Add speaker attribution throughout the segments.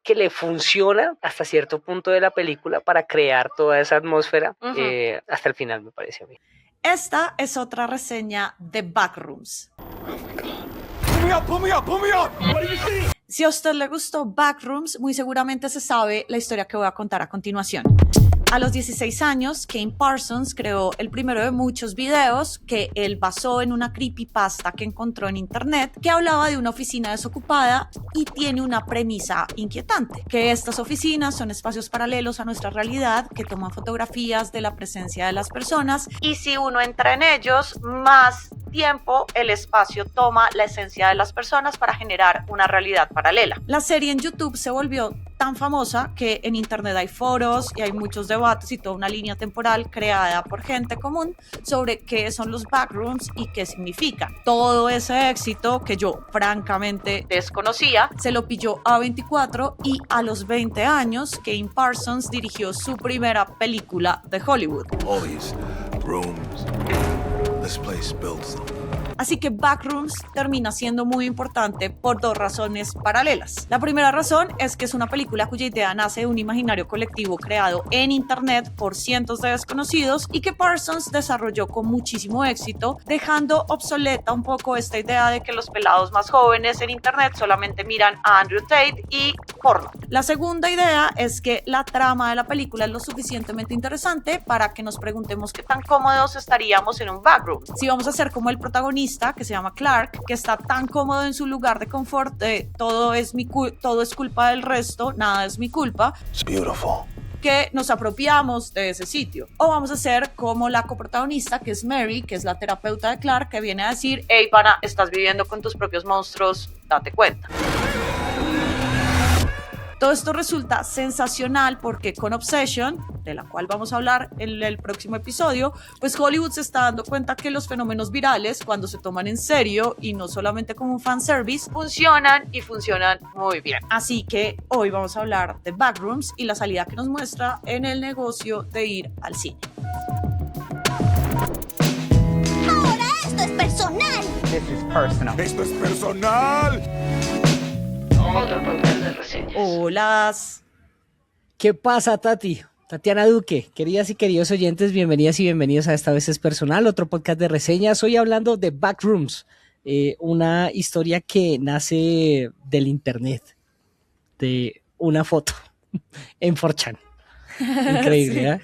Speaker 1: que le funciona hasta cierto punto de la película para crear toda esa atmósfera hasta el final, me parece a mí.
Speaker 2: Esta es otra reseña de Backrooms.
Speaker 3: Pull me up! What do you see?
Speaker 2: Si a usted le gustó Backrooms, muy seguramente se sabe la historia que voy a contar a continuación. A los 16 años, Kane Parsons creó el primero de muchos videos que él basó en una creepypasta que encontró en internet que hablaba de una oficina desocupada y tiene una premisa inquietante, que estas oficinas son espacios paralelos a nuestra realidad que toman fotografías de la presencia de las personas y si uno entra en ellos, más tiempo el espacio toma la esencia de las personas para generar una realidad paralela. La serie en YouTube se volvió tan famosa que en internet hay foros y hay muchos debates y toda una línea temporal creada por gente común sobre qué son los backrooms y qué significan. Todo ese éxito que yo francamente desconocía se lo pilló A24 y a los 20 años Kane Parsons dirigió su primera película de Hollywood.
Speaker 3: All these rooms. This place builds them.
Speaker 2: Así que Backrooms termina siendo muy importante por dos razones paralelas. La primera razón es que es una película cuya idea nace de un imaginario colectivo creado en internet por cientos de desconocidos y que Parsons desarrolló con muchísimo éxito, dejando obsoleta un poco esta idea de que los pelados más jóvenes en internet solamente miran a Andrew Tate y porno. La segunda idea es que la trama de la película es lo suficientemente interesante para que nos preguntemos qué tan cómodos estaríamos en un backroom. Si vamos a ser como el protagonista, que se llama Clark, que está tan cómodo en su lugar de confort de todo es culpa del resto, nada es mi culpa.
Speaker 3: It's beautiful.
Speaker 2: Que nos apropiamos de ese sitio. O vamos a ser como la coprotagonista, que es Mary, que es la terapeuta de Clark, que viene a decir: hey, pana, estás viviendo con tus propios monstruos, date cuenta. Todo esto resulta sensacional porque con Obsession, de la cual vamos a hablar en el próximo episodio, pues Hollywood se está dando cuenta que los fenómenos virales, cuando se toman en serio y no solamente como un fanservice, funcionan y funcionan muy bien. Así que hoy vamos a hablar de Backrooms y la salida que nos muestra en el negocio de ir al cine.
Speaker 4: Ahora esto es personal.
Speaker 5: This is personal.
Speaker 3: Esto es personal.
Speaker 1: Otro podcast de reseñas.
Speaker 2: Hola.
Speaker 6: ¿Qué pasa, Tati? Tatiana Duque, queridas y queridos oyentes, bienvenidas y bienvenidos a Esta Vez es Personal, otro podcast de reseñas. Hoy hablando de Backrooms, una historia que nace del internet, de una foto en 4chan. Increíble, ¿eh?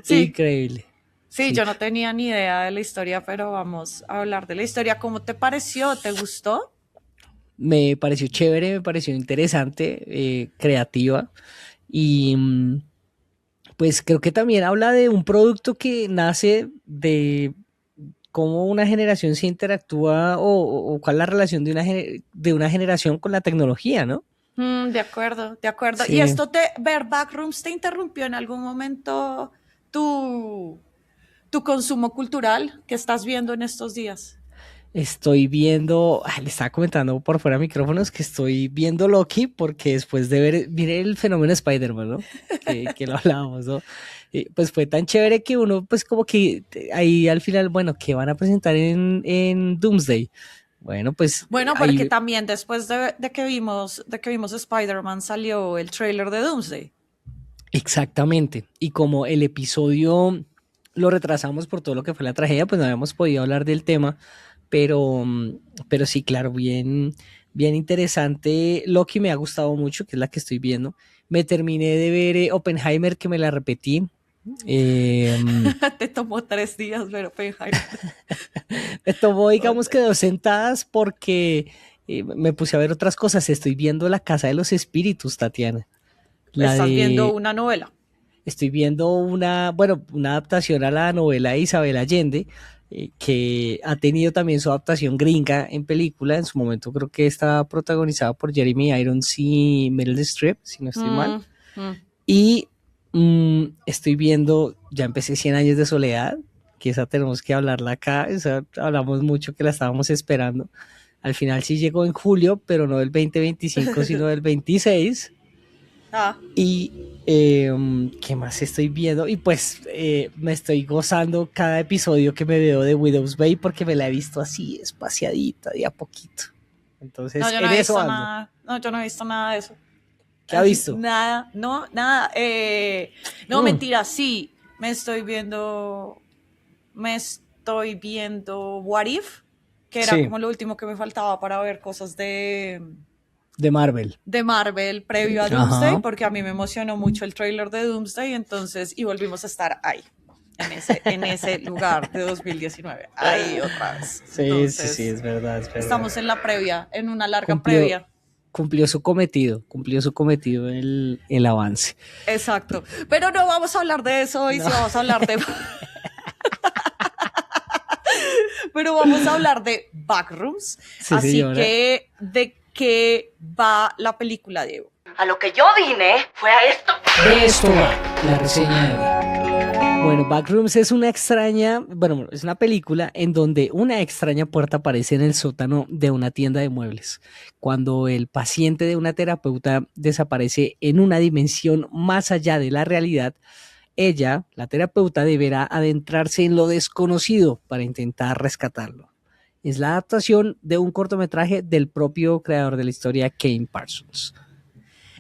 Speaker 2: Sí.
Speaker 6: Increíble.
Speaker 2: Sí, yo no tenía ni idea de la historia, pero vamos a hablar de la historia. ¿Cómo te pareció? ¿Te gustó?
Speaker 6: Me pareció chévere, me pareció interesante, creativa y pues creo que también habla de un producto que nace de cómo una generación se interactúa o cuál es la relación de una generación con la tecnología, ¿no?
Speaker 2: De acuerdo, de acuerdo.
Speaker 6: Sí.
Speaker 2: ¿Y esto ver Backrooms te interrumpió en algún momento tu consumo cultural que estás viendo en estos días?
Speaker 6: Estoy viendo, le estaba comentando por fuera de micrófonos que estoy viendo Loki porque después de ver, mire el fenómeno Spider-Man, ¿no? Que lo hablábamos, ¿no? Pues fue tan chévere que uno, pues como que ahí al final, bueno, ¿qué van a presentar en Doomsday? Bueno, pues...
Speaker 2: Bueno, porque
Speaker 6: ahí...
Speaker 2: también después de que vimos Spider-Man salió el tráiler de Doomsday.
Speaker 6: Exactamente. Y como el episodio lo retrasamos por todo lo que fue la tragedia, pues no habíamos podido hablar del tema. Pero sí, claro, bien interesante. Loki me ha gustado mucho, que es la que estoy viendo. Me terminé de ver Oppenheimer, que me la repetí.
Speaker 2: Te tomó 3 días ver Oppenheimer.
Speaker 6: Me tomó, digamos que 2 sentadas porque me puse a ver otras cosas. Estoy viendo La Casa de los Espíritus, Tatiana.
Speaker 2: ¿Estás viendo una novela?
Speaker 6: Estoy viendo una adaptación a la novela de Isabel Allende, que ha tenido también su adaptación gringa en película. En su momento creo que está protagonizada por Jeremy Irons y Meryl Streep, si no estoy mal. Y estoy viendo, ya empecé 100 años de soledad, que esa tenemos que hablarla acá, esa hablamos mucho que la estábamos esperando. Al final sí llegó en julio, pero no del 2025, sino del 26. Y ¿qué más estoy viendo? Y pues me estoy gozando cada episodio que me veo de Widow's Bay porque me la he visto así, espaciadita, de a poquito. Entonces,
Speaker 2: No, yo no
Speaker 6: en
Speaker 2: he
Speaker 6: eso
Speaker 2: visto
Speaker 6: ando.
Speaker 2: nada. No, yo no he visto nada de eso.
Speaker 6: ¿Qué ha visto?
Speaker 2: Nada, no, nada. No,
Speaker 6: Mm.
Speaker 2: mentira, sí. Me estoy viendo What If, que era
Speaker 6: Sí.
Speaker 2: como lo último que me faltaba para ver cosas
Speaker 6: De Marvel.
Speaker 2: de Marvel previo a
Speaker 6: Ajá.
Speaker 2: Doomsday, porque a mí me emocionó mucho el tráiler de Doomsday, entonces, y volvimos a estar ahí, en ese lugar de 2019, ahí otra vez.
Speaker 6: Sí,
Speaker 2: Entonces,
Speaker 6: es verdad, es verdad.
Speaker 2: estamos en la previa, en una larga
Speaker 6: Cumplió-
Speaker 2: previa.
Speaker 6: Cumplió su cometido el avance.
Speaker 2: Exacto. Pero no vamos a hablar de eso hoy,
Speaker 6: No.
Speaker 2: sí vamos a hablar de... Pero vamos a hablar de Backrooms.
Speaker 6: Sí,
Speaker 2: Así
Speaker 6: señora.
Speaker 2: que, ¿de qué va la película, Diego?
Speaker 5: A lo que yo vine fue a esto.
Speaker 6: De esto va la reseña de hoy. Bueno, Backrooms es es una película en donde una extraña puerta aparece en el sótano de una tienda de muebles. Cuando el paciente de una terapeuta desaparece en una dimensión más allá de la realidad, ella, la terapeuta, deberá adentrarse en lo desconocido para intentar rescatarlo. Es la adaptación de un cortometraje del propio creador de la historia, Kane Parsons.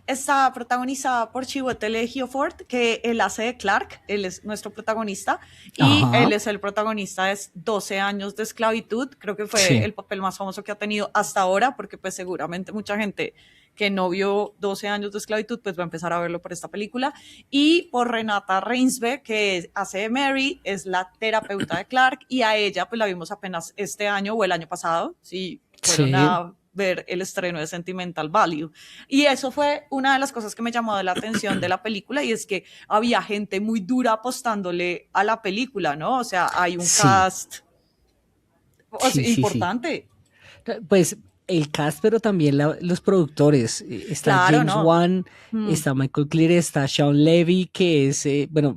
Speaker 2: Está protagonizada por Chiwetel Ejiofor, que él hace de Clark, él es nuestro protagonista, y
Speaker 6: Ajá.
Speaker 2: él es el protagonista de 12 años de esclavitud, creo que fue
Speaker 6: Sí.
Speaker 2: el papel más famoso que ha tenido hasta ahora, porque pues seguramente mucha gente que no vio 12 años de esclavitud, pues va a empezar a verlo por esta película, y por Renata Reinsve, que hace de Mary, es la terapeuta de Clark, y a ella pues la vimos apenas este año o el año pasado, sí, fueron
Speaker 6: Sí.
Speaker 2: a ver el estreno de Sentimental Value. Y eso fue una de las cosas que me llamó de la atención de la película, y es que había gente muy dura apostándole a la película, ¿no? O sea, hay un
Speaker 6: Sí.
Speaker 2: cast
Speaker 6: Sí.
Speaker 2: importante.
Speaker 6: Pues el cast, pero también los productores. Está
Speaker 2: Claro,
Speaker 6: James
Speaker 2: ¿no?
Speaker 6: Wan,
Speaker 2: Mm.
Speaker 6: está Michael Clear, está Sean Levy, que es,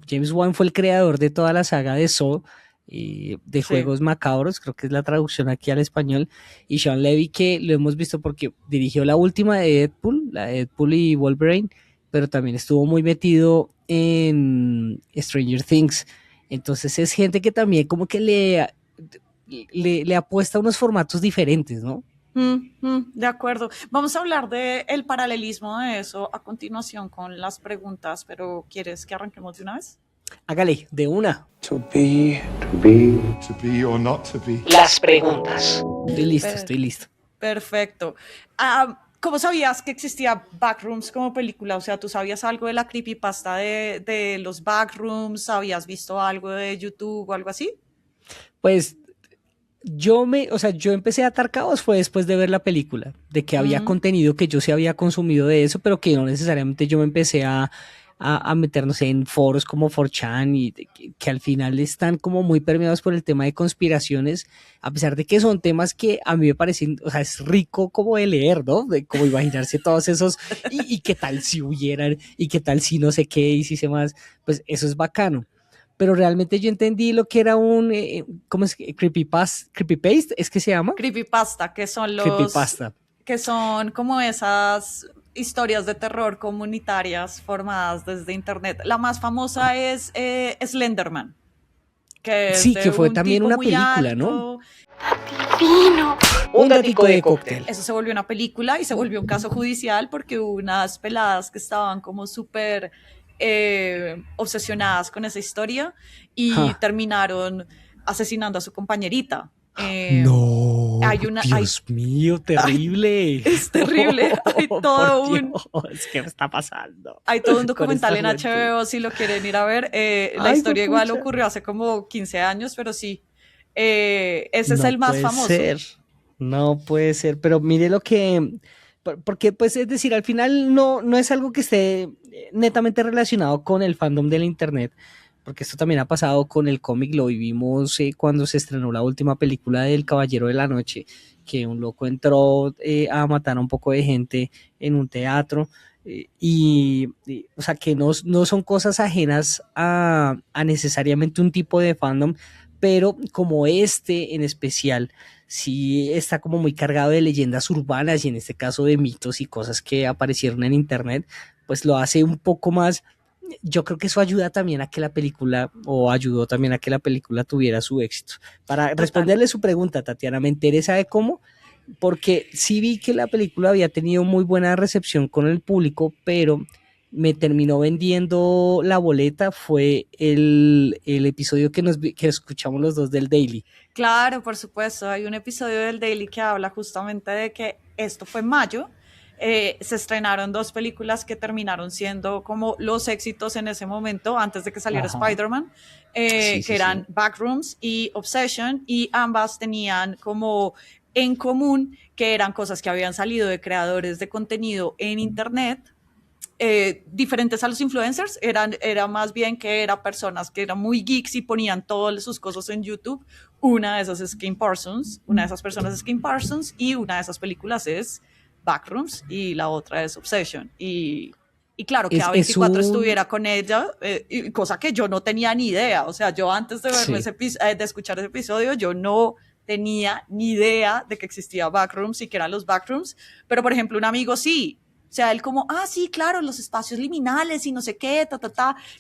Speaker 6: James Wan fue el creador de toda la saga de Saw, de
Speaker 2: Sí.
Speaker 6: Juegos Macabros, creo que es la traducción aquí al español, y Sean Levy, que lo hemos visto porque dirigió la última de Deadpool, la de Deadpool y Wolverine, pero también estuvo muy metido en Stranger Things. Entonces es gente que también como que le apuesta a unos formatos diferentes, ¿no?
Speaker 2: De acuerdo. Vamos a hablar del paralelismo de eso a continuación con las preguntas, pero ¿quieres que arranquemos de una vez?
Speaker 6: Hágale, de una.
Speaker 3: To be or not to be.
Speaker 1: Las preguntas.
Speaker 6: Estoy listo.
Speaker 2: Perfecto. ¿Cómo sabías que existía Backrooms como película? O sea, ¿tú sabías algo de la creepypasta de los Backrooms? ¿Habías visto algo de YouTube o algo así?
Speaker 6: Pues yo empecé a atar cabos fue después de ver la película, de que había contenido que yo sí había consumido de eso, pero que no necesariamente yo me empecé a meternos en foros como 4chan y que al final están como muy permeados por el tema de conspiraciones, a pesar de que son temas que a mí me parecen, o sea, es rico como de leer, ¿no? De como imaginarse todos esos, y qué tal si hubieran, y qué tal si no sé qué, y si sé más, pues eso es bacano. Pero realmente yo entendí lo que era un, ¿cómo es? Creepypaste, ¿es que se llama?
Speaker 2: Creepypasta,
Speaker 6: Creepypasta.
Speaker 2: que son como esas historias de terror comunitarias formadas desde internet. La más famosa es Slenderman, que es
Speaker 6: Sí,
Speaker 2: de
Speaker 6: que fue
Speaker 2: un
Speaker 6: también
Speaker 2: tipo
Speaker 6: una
Speaker 2: muy
Speaker 6: película,
Speaker 2: alto.
Speaker 6: ¿no?
Speaker 5: Divino.
Speaker 6: Un datico de cóctel.
Speaker 2: Eso se volvió una película y se volvió un caso judicial porque hubo unas peladas que estaban como súper obsesionadas con esa historia y
Speaker 6: Ja.
Speaker 2: terminaron asesinando a su compañerita.
Speaker 6: No,
Speaker 2: hay
Speaker 6: Dios mío, terrible.
Speaker 2: Es terrible. Hay todo
Speaker 6: Por
Speaker 2: un-
Speaker 6: Dios, ¿qué me está pasando?
Speaker 2: Hay todo un
Speaker 6: Con
Speaker 2: documental en
Speaker 6: esta juventud.
Speaker 2: HBO si lo quieren ir a ver. La
Speaker 6: Ay,
Speaker 2: historia igual
Speaker 6: juepucha.
Speaker 2: ocurrió hace como 15 años, pero sí. Ese es
Speaker 6: No
Speaker 2: el más
Speaker 6: puede
Speaker 2: famoso.
Speaker 6: ser, no puede ser, pero mire lo que, porque pues es decir, al final no es algo que esté netamente relacionado con el fandom del internet, porque esto también ha pasado con el cómic, lo vivimos cuando se estrenó la última película del Caballero de la Noche, que un loco entró a matar a un poco de gente en un teatro, o sea que no son cosas ajenas a necesariamente un tipo de fandom, pero como este en especial sí está como muy cargado de leyendas urbanas y en este caso de mitos y cosas que aparecieron en internet, pues lo hace un poco más. Yo creo que eso ayuda también a que la película, o ayudó también a que la película tuviera su éxito. Para responderle su pregunta, Tatiana, me interesa de cómo porque sí vi que la película había tenido muy buena recepción con el público, pero me terminó vendiendo la boleta fue el episodio que escuchamos los dos del Daily.
Speaker 2: Claro, por supuesto. Hay un episodio del Daily que habla justamente de que esto fue en mayo. Se estrenaron 2 películas que terminaron siendo como los éxitos en ese momento, antes de que saliera
Speaker 6: Ajá.
Speaker 2: Spider-Man,
Speaker 6: Sí,
Speaker 2: que eran Backrooms y Obsession, y ambas tenían como en común que eran cosas que habían salido de creadores de contenido en Internet, diferentes a los influencers, era más bien que eran personas que eran muy geeks y ponían todas sus cosas en YouTube. Una de esas es Kim Parsons, una de esas personas es Kim Parsons, y una de esas películas es Backrooms y la otra es Obsession. Y claro, que A24 estuviera con ella, cosa que yo no tenía ni idea. O sea, yo antes de verme de escuchar ese episodio, yo no tenía ni idea de que existía Backrooms y que eran los Backrooms. Pero, por ejemplo, un amigo sí. O sea, él como, sí, claro, los espacios liminales y no sé qué,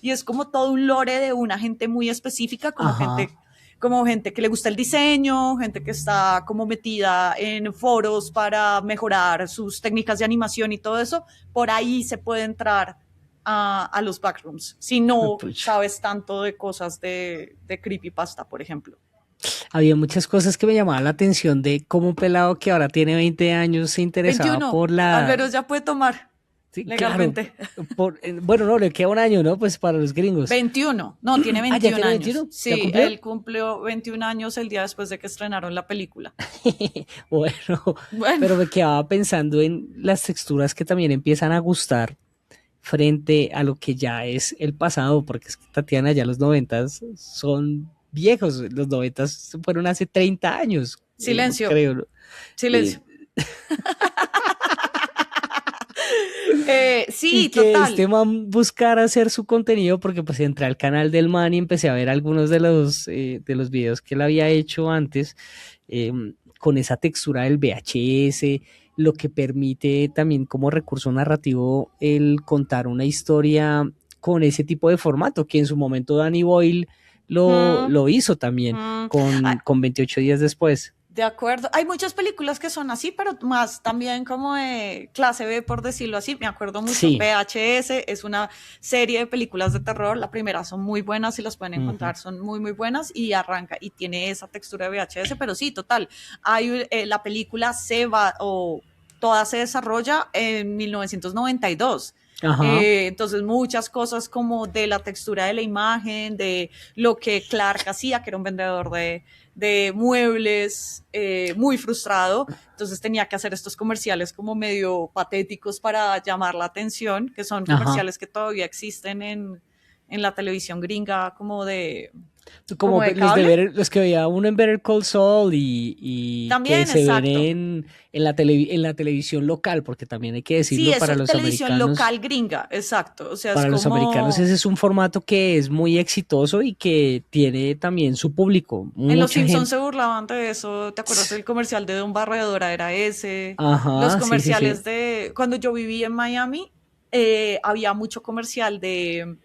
Speaker 2: y es como todo un lore de una gente muy específica, como gente que le gusta el diseño, gente que está como metida en foros para mejorar sus técnicas de animación y todo eso. Por ahí se puede entrar a los Backrooms, si no sabes tanto de cosas de creepypasta, por ejemplo.
Speaker 6: Había muchas cosas que me llamaban la atención de cómo un pelado que ahora tiene 20 años se interesaba
Speaker 2: 21,
Speaker 6: por la...
Speaker 2: al menos ya puede tomar legalmente.
Speaker 6: Claro, bueno, no, le queda un año, ¿no? Pues para los gringos.
Speaker 2: 21, no, tiene 21
Speaker 6: ¿ya tiene
Speaker 2: años.
Speaker 6: 21?
Speaker 2: Sí, él cumplió 21 años el día después de que estrenaron la película.
Speaker 6: bueno, pero me quedaba pensando en las texturas que también empiezan a gustar frente a lo que ya es el pasado, porque es que Tatiana, ya los 90s son viejos, los 90s fueron hace 30 años.
Speaker 2: Silencio.
Speaker 6: Creo, ¿no?
Speaker 2: Silencio. Sí,
Speaker 6: y que
Speaker 2: total.
Speaker 6: este man buscara hacer su contenido, porque pues entré al canal del man y empecé a ver algunos de los videos que él había hecho antes, con esa textura del VHS, lo que permite también como recurso narrativo el contar una historia con ese tipo de formato, que en su momento Danny Boyle lo hizo también con 28 días después.
Speaker 2: De acuerdo. Hay muchas películas que son así, pero más también como de clase B, por decirlo así. Me acuerdo mucho. Sí. VHS es una serie de películas de terror. La primera son muy buenas, si las pueden encontrar, son muy, muy buenas. Y arranca y tiene esa textura de VHS, pero sí, total. Hay la película toda se desarrolla en 1992. Entonces muchas cosas como de la textura de la imagen, de lo que Clark hacía, que era un vendedor de muebles, muy frustrado, entonces tenía que hacer estos comerciales como medio patéticos para llamar la atención, que son comerciales que todavía existen en la televisión gringa, como de
Speaker 6: los que veía uno en Better Call Saul y también, que se ven en la televisión local, porque también hay que decirlo,
Speaker 2: sí,
Speaker 6: para los
Speaker 2: televisión
Speaker 6: americanos.
Speaker 2: Local gringa, exacto. O sea,
Speaker 6: para los americanos ese es un formato que es muy exitoso y que tiene también su público.
Speaker 2: En Los Simpsons se burlaban de eso. ¿Te acuerdas del comercial de Don Barredora? Era ese. Los comerciales de... Cuando yo viví en Miami, había mucho comercial de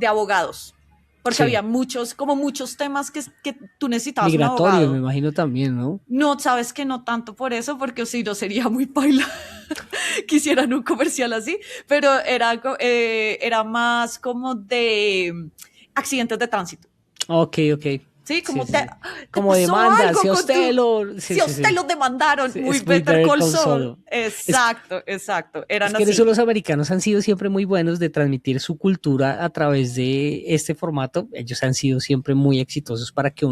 Speaker 2: abogados. Porque había muchos temas que tú necesitabas un abogado.
Speaker 6: Migratorio, me imagino también, ¿no?
Speaker 2: No, sabes que no tanto por eso, porque si no sería muy paila. Quisieran un comercial así, pero era más como de accidentes de tránsito.
Speaker 6: Ok.
Speaker 2: Sí, como
Speaker 6: como demanda, si a usted
Speaker 2: lo demandaron, muy Better Call Saul. Exacto. Eran
Speaker 6: así. Eso los americanos han sido siempre muy buenos de transmitir su cultura a través de este formato. Ellos han sido siempre muy exitosos para que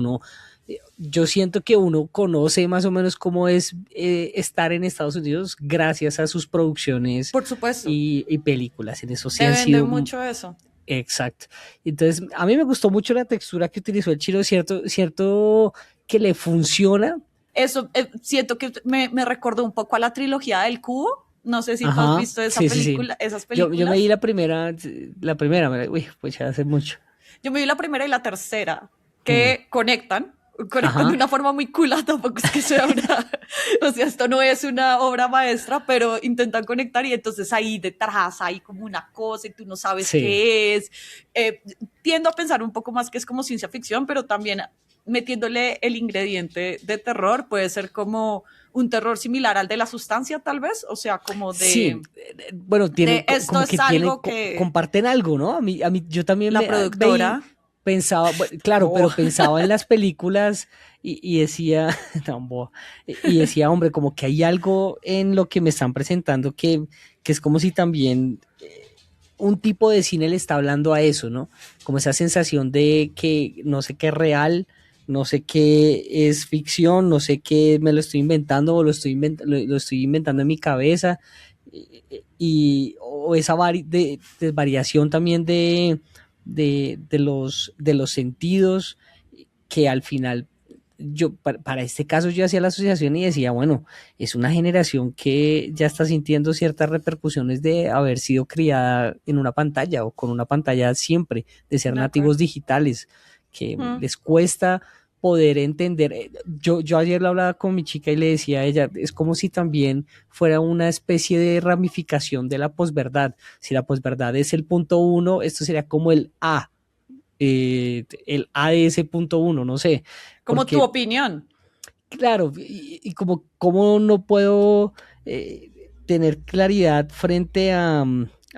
Speaker 6: yo siento que uno conoce más o menos cómo es estar en Estados Unidos gracias a sus producciones.
Speaker 2: Por supuesto.
Speaker 6: Y películas. En eso sí
Speaker 2: han sido
Speaker 6: mucho
Speaker 2: eso.
Speaker 6: Exacto. Entonces, a mí me gustó mucho la textura que utilizó el Chiro, cierto que le funciona.
Speaker 2: Eso, siento que me recordó un poco a la trilogía del Cubo. No sé si tú has visto esas películas.
Speaker 6: Yo me vi la primera, pues ya hace mucho.
Speaker 2: Yo me vi la primera y la tercera, que conectan de una forma muy cool, tampoco es que sea o sea, esto no es una obra maestra, pero intentan conectar y entonces ahí detrás hay como una cosa y tú no sabes qué es. Tiendo a pensar un poco más que es como ciencia ficción, pero también metiéndole el ingrediente de terror, puede ser como un terror similar al de La Sustancia, tal vez, o sea, como de...
Speaker 6: Sí, bueno, tiene
Speaker 2: esto
Speaker 6: como
Speaker 2: es
Speaker 6: que tiene,
Speaker 2: algo que...
Speaker 6: comparten algo, ¿no? A mí, yo también
Speaker 2: La productora...
Speaker 6: pensaba, claro,
Speaker 2: Oh.
Speaker 6: pero pensaba en las películas y decía, no, y decía, hombre, como que hay algo en lo que me están presentando que es como si también un tipo de cine le está hablando a eso, ¿no? Como esa sensación de que no sé qué es real, no sé qué es ficción, no sé qué me lo estoy inventando o lo estoy inventando en mi cabeza o esa de variación también de los sentidos que al final yo para este caso yo hacía la asociación y decía, bueno, es una generación que ya está sintiendo ciertas repercusiones de haber sido criada en una pantalla o con una pantalla siempre, de ser
Speaker 2: De
Speaker 6: nativos
Speaker 2: acuerdo.
Speaker 6: digitales, que les cuesta poder entender. Yo ayer lo hablaba con mi chica y le decía a ella, es como si también fuera una especie de ramificación de la posverdad. Si la posverdad es el punto uno, esto sería como el A de ese punto uno, no sé.
Speaker 2: Como
Speaker 6: Porque,
Speaker 2: tu opinión.
Speaker 6: claro, y como no puedo tener claridad frente a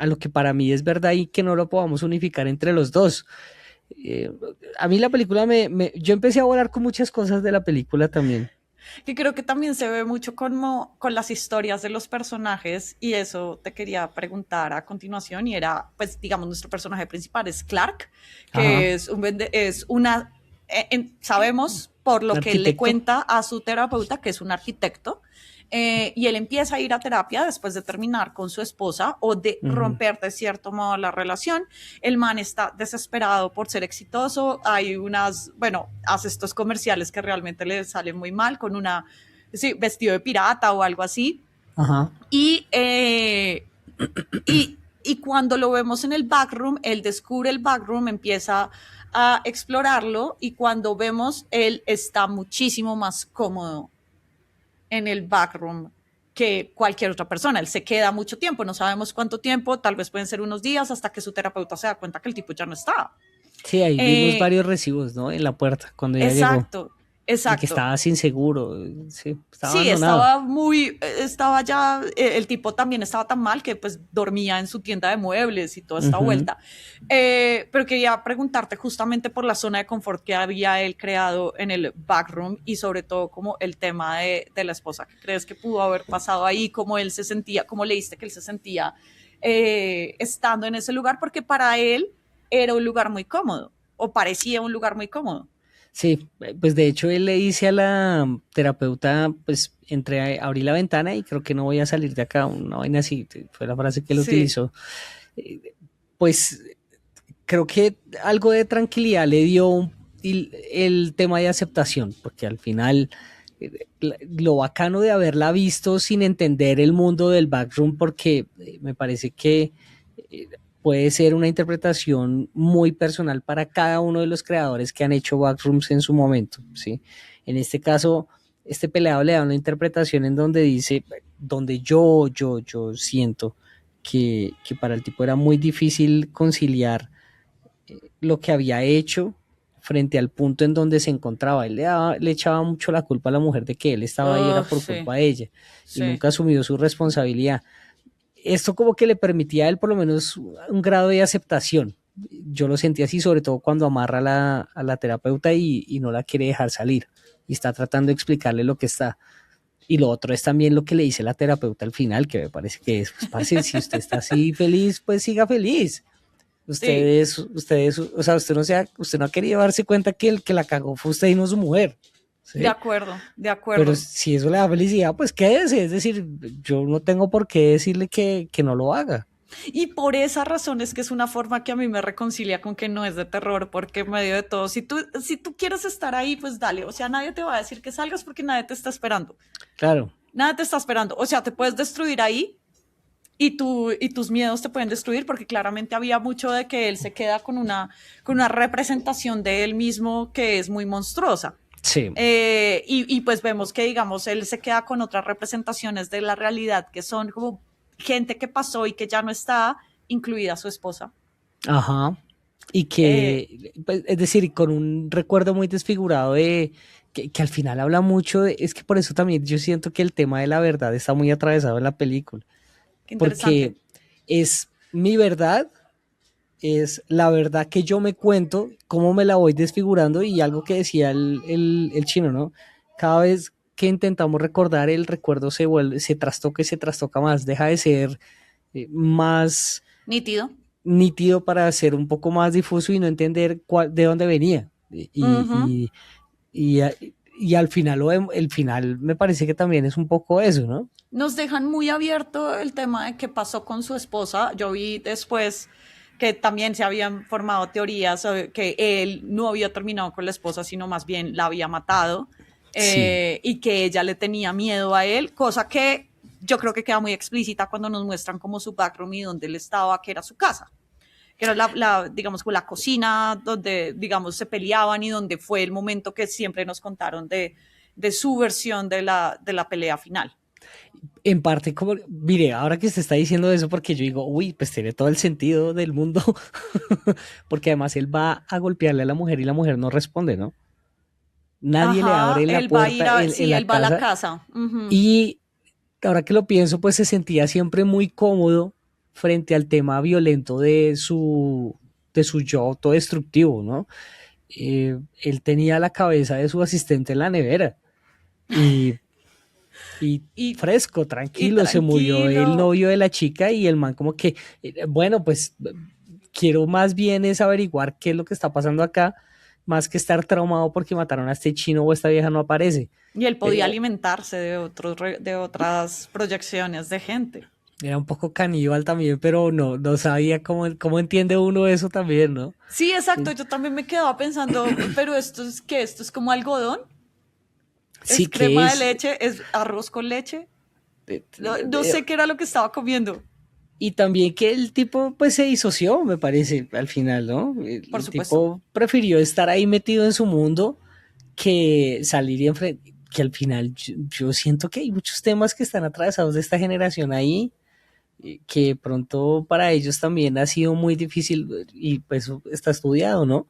Speaker 6: lo que para mí es verdad y que no lo podamos unificar entre los dos. A mí la película yo empecé a volar con muchas cosas de la película también.
Speaker 2: Que creo que también se ve mucho con las historias de los personajes y eso te quería preguntar a continuación y era, pues digamos, nuestro personaje principal es Clark, que es una, sabemos por lo que él le
Speaker 6: Arquitecto.
Speaker 2: cuenta a su terapeuta que es un arquitecto. Y él empieza a ir a terapia después de terminar con su esposa o de romper de cierto modo la relación. El man está desesperado por ser exitoso. Hay hace estos comerciales que realmente le salen muy mal con vestido de pirata o algo así.
Speaker 6: Ajá.
Speaker 2: Y cuando lo vemos en el backroom, él descubre el backroom, empieza a explorarlo y cuando vemos, él está muchísimo más cómodo en el backroom que cualquier otra persona. Él se queda mucho tiempo, no sabemos cuánto tiempo, tal vez pueden ser unos días hasta que su terapeuta se da cuenta que el tipo ya no está.
Speaker 6: Sí, ahí vimos varios recibos, ¿no? En la puerta cuando ella llegó.
Speaker 2: Exacto.
Speaker 6: Y que estaba sin seguro, sí, estaba
Speaker 2: Sí,
Speaker 6: abandonado.
Speaker 2: estaba ya, el tipo también estaba tan mal que pues dormía en su tienda de muebles y toda esta vuelta. Pero quería preguntarte justamente por la zona de confort que había él creado en el backroom y sobre todo como el tema de la esposa. ¿Qué crees que pudo haber pasado ahí? ¿Cómo él se sentía? ¿Cómo leíste que él se sentía estando en ese lugar? Porque para él era un lugar muy cómodo o parecía un lugar muy cómodo.
Speaker 6: Sí, pues de hecho él le dice a la terapeuta, pues abrí la ventana y creo que no voy a salir de acá, una vaina así, fue la frase que él utilizó. Pues creo que algo de tranquilidad le dio el tema de aceptación, porque al final lo bacano de haberla visto sin entender el mundo del backroom, porque me parece que puede ser una interpretación muy personal para cada uno de los creadores que han hecho Backrooms en su momento, ¿sí? En este caso, este pelado le da una interpretación en donde dice, donde yo siento que para el tipo era muy difícil conciliar lo que había hecho frente al punto en donde se encontraba. Él le echaba mucho la culpa a la mujer de que él estaba ahí era por culpa de ella y nunca asumió su responsabilidad. Esto como que le permitía a él por lo menos un grado de aceptación. Yo lo sentí así, sobre todo cuando amarra a la terapeuta y no la quiere dejar salir y está tratando de explicarle lo que está. Y lo otro es también lo que le dice la terapeuta al final, que me parece que es, pues, parce, si usted está así feliz, pues siga feliz. Ustedes, o sea, usted no ha querido darse cuenta que el que la cagó fue usted y no su mujer. ¿Sí?
Speaker 2: De acuerdo.
Speaker 6: Pero si eso le da felicidad, pues quédese. Es decir, yo no tengo por qué decirle que no lo haga.
Speaker 2: Y por esa razón es que es una forma que a mí me reconcilia con que no es de terror, porque en medio de todo, si tú quieres estar ahí, pues dale. O sea, nadie te va a decir que salgas porque nadie te está esperando.
Speaker 6: Claro.
Speaker 2: Nadie te está esperando. O sea, te puedes destruir ahí y tus miedos te pueden destruir, porque claramente había mucho de que él se queda con una representación de él mismo que es muy monstruosa.
Speaker 6: Sí.
Speaker 2: Y pues vemos que, digamos, él se queda con otras representaciones de la realidad que son como gente que pasó y que ya no está, incluida su esposa.
Speaker 6: Ajá. Y que, pues, es decir, con un recuerdo muy desfigurado de que al final habla mucho es que por eso también yo siento que el tema de la verdad está muy atravesado en la película,
Speaker 2: Qué interesante.
Speaker 6: porque es mi verdad, es la verdad que yo me cuento, cómo me la voy desfigurando y algo que decía el chino, ¿no? Cada vez que intentamos recordar, el recuerdo se vuelve, se trastoca más, deja de ser más
Speaker 2: Nítido.
Speaker 6: nítido para ser un poco más difuso y no entender de dónde venía.
Speaker 2: Ujú.
Speaker 6: Y, a- y al final, el final me parece que también es un poco eso, ¿no?
Speaker 2: Nos dejan muy abierto el tema de qué pasó con su esposa. Yo vi después que también se habían formado teorías sobre que él no había terminado con la esposa, sino más bien la había matado,
Speaker 6: Sí,
Speaker 2: y que ella le tenía miedo a él, cosa que yo creo que queda muy explícita cuando nos muestran como su backroom y donde él estaba, que era su casa, que era digamos, la cocina donde, digamos, se peleaban y donde fue el momento que siempre nos contaron de su versión de la pelea final.
Speaker 6: en parte como, mire, ahora que se está diciendo eso, porque yo digo, uy, pues tiene todo el sentido del mundo, porque además él va a golpearle a la mujer y la mujer no responde, ¿no? Nadie le
Speaker 2: Ajá,
Speaker 6: abre la
Speaker 2: él va a ir
Speaker 6: puerta
Speaker 2: a,
Speaker 6: en
Speaker 2: sí,
Speaker 6: la
Speaker 2: él va a la
Speaker 6: casa
Speaker 2: casa. Ujú.
Speaker 6: y ahora que lo pienso, pues se sentía siempre muy cómodo frente al tema violento de su yo autodestructivo, ¿no? Él tenía la cabeza de su asistente en la nevera y, y
Speaker 2: Y,
Speaker 6: fresco,
Speaker 2: y
Speaker 6: tranquilo, se murió el
Speaker 2: tranquilo.
Speaker 6: novio de la chica y el man como que, bueno, pues quiero más bien es averiguar qué es lo que está pasando acá, más que estar traumado porque mataron a este chino o esta vieja no aparece.
Speaker 2: Y él podía
Speaker 6: Eh,
Speaker 2: alimentarse de de otras proyecciones de gente.
Speaker 6: Era un poco caníbal también, pero no sabía cómo entiende uno eso también, ¿no?
Speaker 2: Sí, exacto. Yo también me quedaba pensando, pero esto es qué, esto es como algodón,
Speaker 6: Sí
Speaker 2: es
Speaker 6: que
Speaker 2: crema de
Speaker 6: es.
Speaker 2: leche, es arroz con leche.
Speaker 6: eh,
Speaker 2: No, no
Speaker 6: eh,
Speaker 2: sé qué era lo que estaba comiendo,
Speaker 6: Y también que el tipo pues se disoció, me parece, al final, ¿no?
Speaker 2: por
Speaker 6: El
Speaker 2: supuesto.
Speaker 6: tipo prefirió estar ahí metido en su mundo que salir y enfrentar, que al final yo siento que hay muchos temas que están atravesados de esta generación ahí, que de pronto para ellos también ha sido muy difícil y pues está estudiado, ¿no?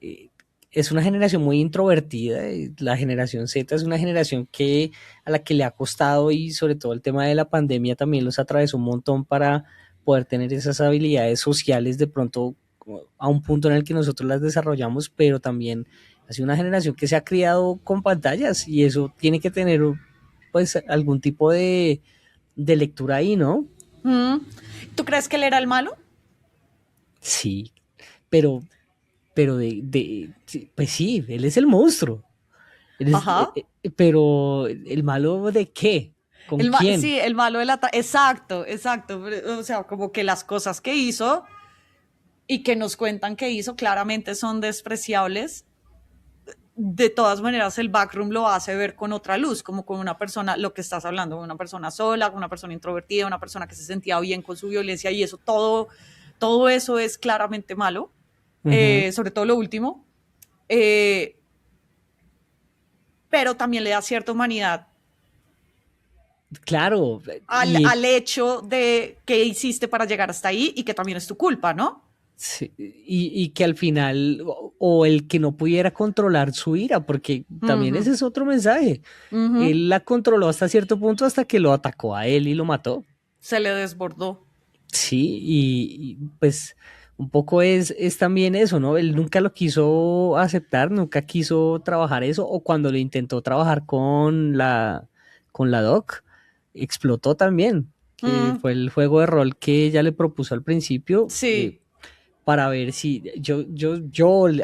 Speaker 6: eh, es una generación muy introvertida, la generación Z es una generación que a la que le ha costado y sobre todo el tema de la pandemia también los atravesó un montón para poder tener esas habilidades sociales de pronto a un punto en el que nosotros las desarrollamos, pero también ha sido una generación que se ha criado con pantallas y eso tiene que tener pues algún tipo de lectura ahí, ¿no?
Speaker 2: Mm. ¿Tú crees que él era el malo?
Speaker 6: Sí, pero sí, pues sí, él es el monstruo.
Speaker 2: Ajá.
Speaker 6: Pero el malo de qué, con quién.
Speaker 2: Sí, el malo de la... Exacto, exacto. O sea, como que las cosas que hizo y que nos cuentan que hizo claramente son despreciables. De todas maneras, el backroom lo hace ver con otra luz, como con una persona, lo que estás hablando, una persona sola, una persona introvertida, una persona que se sentía bien con su violencia y eso, todo eso es claramente malo,
Speaker 6: Ujú.
Speaker 2: sobre todo lo último, eh, pero también le da cierta humanidad
Speaker 6: Claro,
Speaker 2: al hecho de qué hiciste para llegar hasta ahí y que también es tu culpa, ¿no?
Speaker 6: sí, y que al final, o el que no pudiera controlar su ira, porque también
Speaker 2: Ujú,
Speaker 6: ese es otro mensaje.
Speaker 2: ujú.
Speaker 6: Él la controló hasta cierto punto hasta que lo atacó a él y lo mató.
Speaker 2: Se le desbordó.
Speaker 6: Sí, pues un poco es también eso, ¿no? Él nunca lo quiso aceptar, nunca quiso trabajar eso, o cuando lo intentó trabajar con la Doc, explotó también, que
Speaker 2: Mm,
Speaker 6: fue el juego de rol que ella le propuso al principio,
Speaker 2: sí,
Speaker 6: para ver si, yo